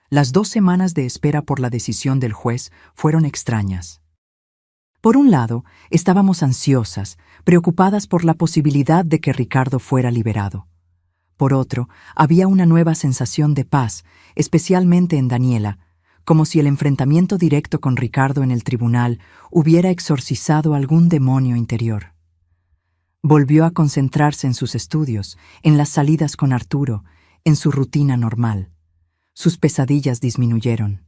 Las 2 semanas de espera por la decisión del juez fueron extrañas. Por un lado, estábamos ansiosas, preocupadas por la posibilidad de que Ricardo fuera liberado. Por otro, había una nueva sensación de paz, especialmente en Daniela, como si el enfrentamiento directo con Ricardo en el tribunal hubiera exorcizado algún demonio interior. Volvió a concentrarse en sus estudios, en las salidas con Arturo, en su rutina normal. Sus pesadillas disminuyeron.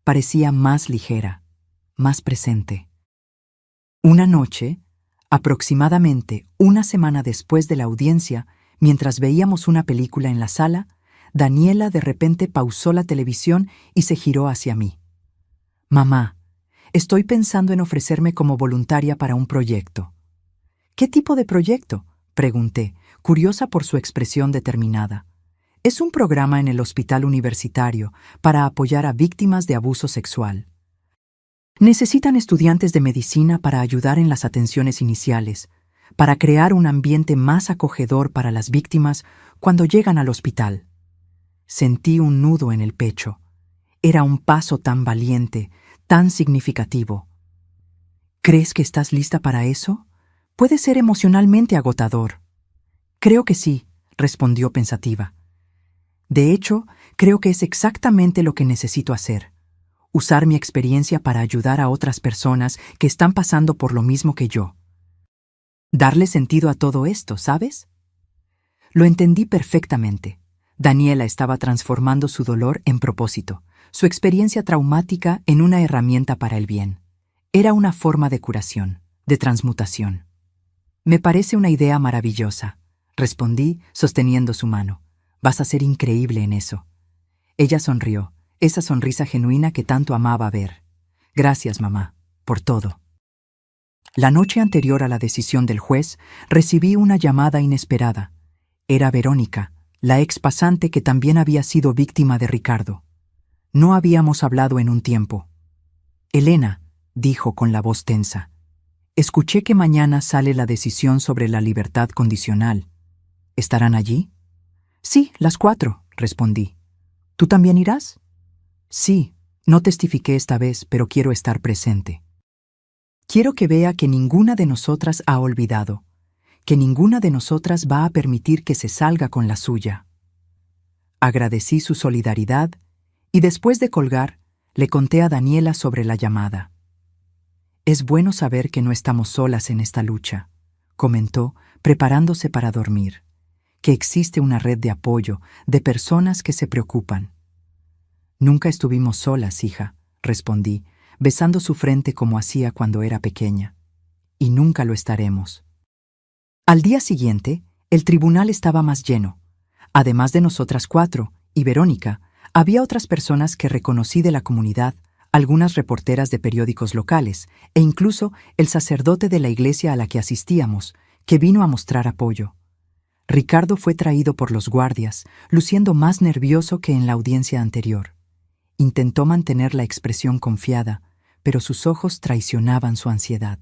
Parecía más ligera, más presente. Una noche, aproximadamente una semana después de la audiencia, mientras veíamos una película en la sala, Daniela de repente pausó la televisión y se giró hacia mí. «Mamá, estoy pensando en ofrecerme como voluntaria para un proyecto». «¿Qué tipo de proyecto?», pregunté, curiosa por su expresión determinada. «Es un programa en el hospital universitario para apoyar a víctimas de abuso sexual. Necesitan estudiantes de medicina para ayudar en las atenciones iniciales, para crear un ambiente más acogedor para las víctimas cuando llegan al hospital». Sentí un nudo en el pecho. Era un paso tan valiente, tan significativo. «¿Crees que estás lista para eso? Puede ser emocionalmente agotador». «Creo que sí», respondió pensativa. «De hecho, creo que es exactamente lo que necesito hacer. Usar mi experiencia para ayudar a otras personas que están pasando por lo mismo que yo. Darle sentido a todo esto, ¿sabes?». Lo entendí perfectamente. Daniela estaba transformando su dolor en propósito, su experiencia traumática en una herramienta para el bien. Era una forma de curación, de transmutación. «Me parece una idea maravillosa», respondí, sosteniendo su mano. «Vas a ser increíble en eso». Ella sonrió, esa sonrisa genuina que tanto amaba ver. «Gracias, mamá, por todo». La noche anterior a la decisión del juez, recibí una llamada inesperada. Era Verónica, la ex pasante que también había sido víctima de Ricardo. No habíamos hablado en un tiempo. «Elena», dijo con la voz tensa, «escuché que mañana sale la decisión sobre la libertad condicional. ¿Estarán allí?». «Sí, las 4», respondí. «¿Tú también irás?». «Sí, no testifiqué esta vez, pero quiero estar presente. Quiero que vea que ninguna de nosotras ha olvidado, que ninguna de nosotras va a permitir que se salga con la suya». Agradecí su solidaridad y después de colgar, le conté a Daniela sobre la llamada. «Es bueno saber que no estamos solas en esta lucha», comentó, preparándose para dormir, «que existe una red de apoyo, de personas que se preocupan». «Nunca estuvimos solas, hija», respondí, besando su frente como hacía cuando era pequeña. «Y nunca lo estaremos». Al día siguiente, el tribunal estaba más lleno. Además de nosotras 4 y Verónica, había otras personas que reconocí de la comunidad, algunas reporteras de periódicos locales, e incluso el sacerdote de la iglesia a la que asistíamos, que vino a mostrar apoyo. Ricardo fue traído por los guardias, luciendo más nervioso que en la audiencia anterior. Intentó mantener la expresión confiada, pero sus ojos traicionaban su ansiedad.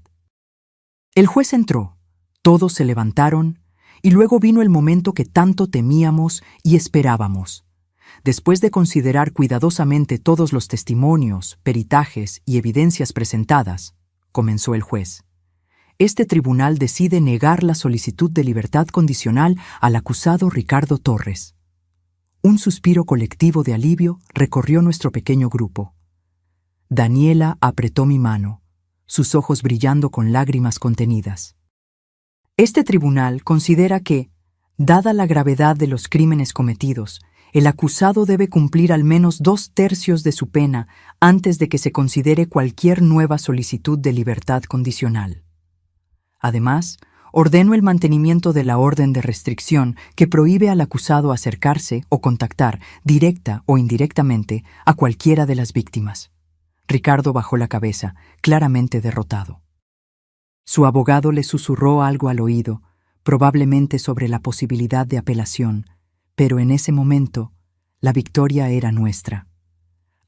El juez entró, todos se levantaron, y luego vino el momento que tanto temíamos y esperábamos. Después de considerar cuidadosamente todos los testimonios, peritajes y evidencias presentadas, comenzó el juez. Este tribunal decide negar la solicitud de libertad condicional al acusado Ricardo Torres. Un suspiro colectivo de alivio recorrió nuestro pequeño grupo. Daniela apretó mi mano, sus ojos brillando con lágrimas contenidas. Este tribunal considera que, dada la gravedad de los crímenes cometidos, el acusado debe cumplir al menos 2/3 de su pena antes de que se considere cualquier nueva solicitud de libertad condicional. Además, ordeno el mantenimiento de la orden de restricción que prohíbe al acusado acercarse o contactar, directa o indirectamente, a cualquiera de las víctimas. Ricardo bajó la cabeza, claramente derrotado. Su abogado le susurró algo al oído, probablemente sobre la posibilidad de apelación, pero en ese momento, la victoria era nuestra.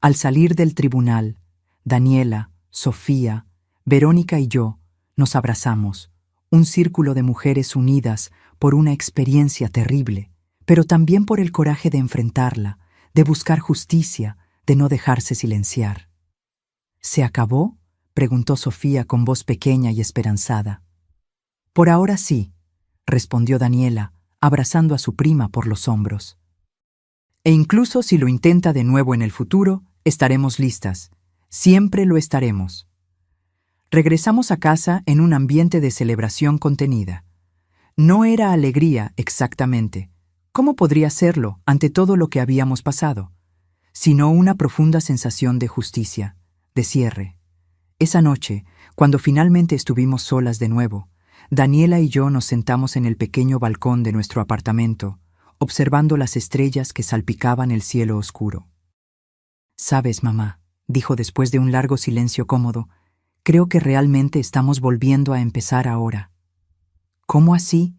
Al salir del tribunal, Daniela, Sofía, Verónica y yo nos abrazamos, un círculo de mujeres unidas por una experiencia terrible, pero también por el coraje de enfrentarla, de buscar justicia, de no dejarse silenciar. ¿Se acabó?, preguntó Sofía con voz pequeña y esperanzada. Por ahora sí, respondió Daniela, abrazando a su prima por los hombros. E incluso si lo intenta de nuevo en el futuro, estaremos listas. Siempre lo estaremos. Regresamos a casa en un ambiente de celebración contenida. No era alegría exactamente. ¿Cómo podría serlo ante todo lo que habíamos pasado? Sino una profunda sensación de justicia, de cierre. Esa noche, cuando finalmente estuvimos solas de nuevo, Daniela y yo nos sentamos en el pequeño balcón de nuestro apartamento, observando las estrellas que salpicaban el cielo oscuro. «Sabes, mamá», dijo después de un largo silencio cómodo, «creo que realmente estamos volviendo a empezar ahora». «¿Cómo así?»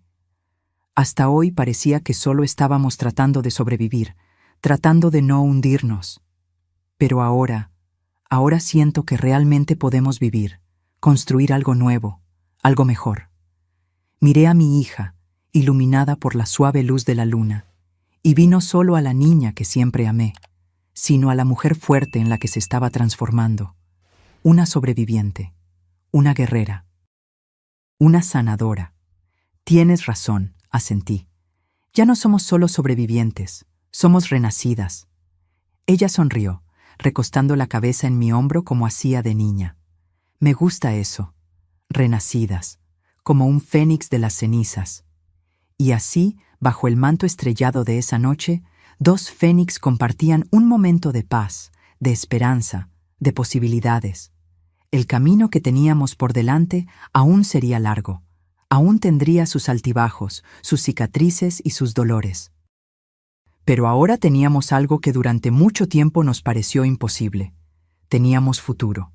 Hasta hoy parecía que solo estábamos tratando de sobrevivir, tratando de no hundirnos. Pero ahora siento que realmente podemos vivir, construir algo nuevo, algo mejor. Miré a mi hija, iluminada por la suave luz de la luna, y vi no solo a la niña que siempre amé, sino a la mujer fuerte en la que se estaba transformando, una sobreviviente, una guerrera, una sanadora. Tienes razón, asentí. Ya no somos solo sobrevivientes, somos renacidas. Ella sonrió, recostando la cabeza en mi hombro como hacía de niña. Me gusta eso, renacidas, como un fénix de las cenizas. Y así, bajo el manto estrellado de esa noche, 2 fénix compartían un momento de paz, de esperanza, de posibilidades. El camino que teníamos por delante aún sería largo, aún tendría sus altibajos, sus cicatrices y sus dolores. Pero ahora teníamos algo que durante mucho tiempo nos pareció imposible. Teníamos futuro.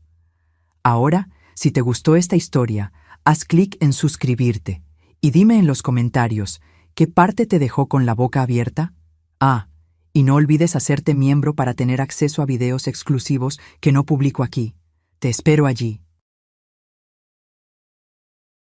Ahora, si te gustó esta historia, haz clic en suscribirte y dime en los comentarios qué parte te dejó con la boca abierta. Y no olvides hacerte miembro para tener acceso a videos exclusivos que no publico aquí. Te espero allí.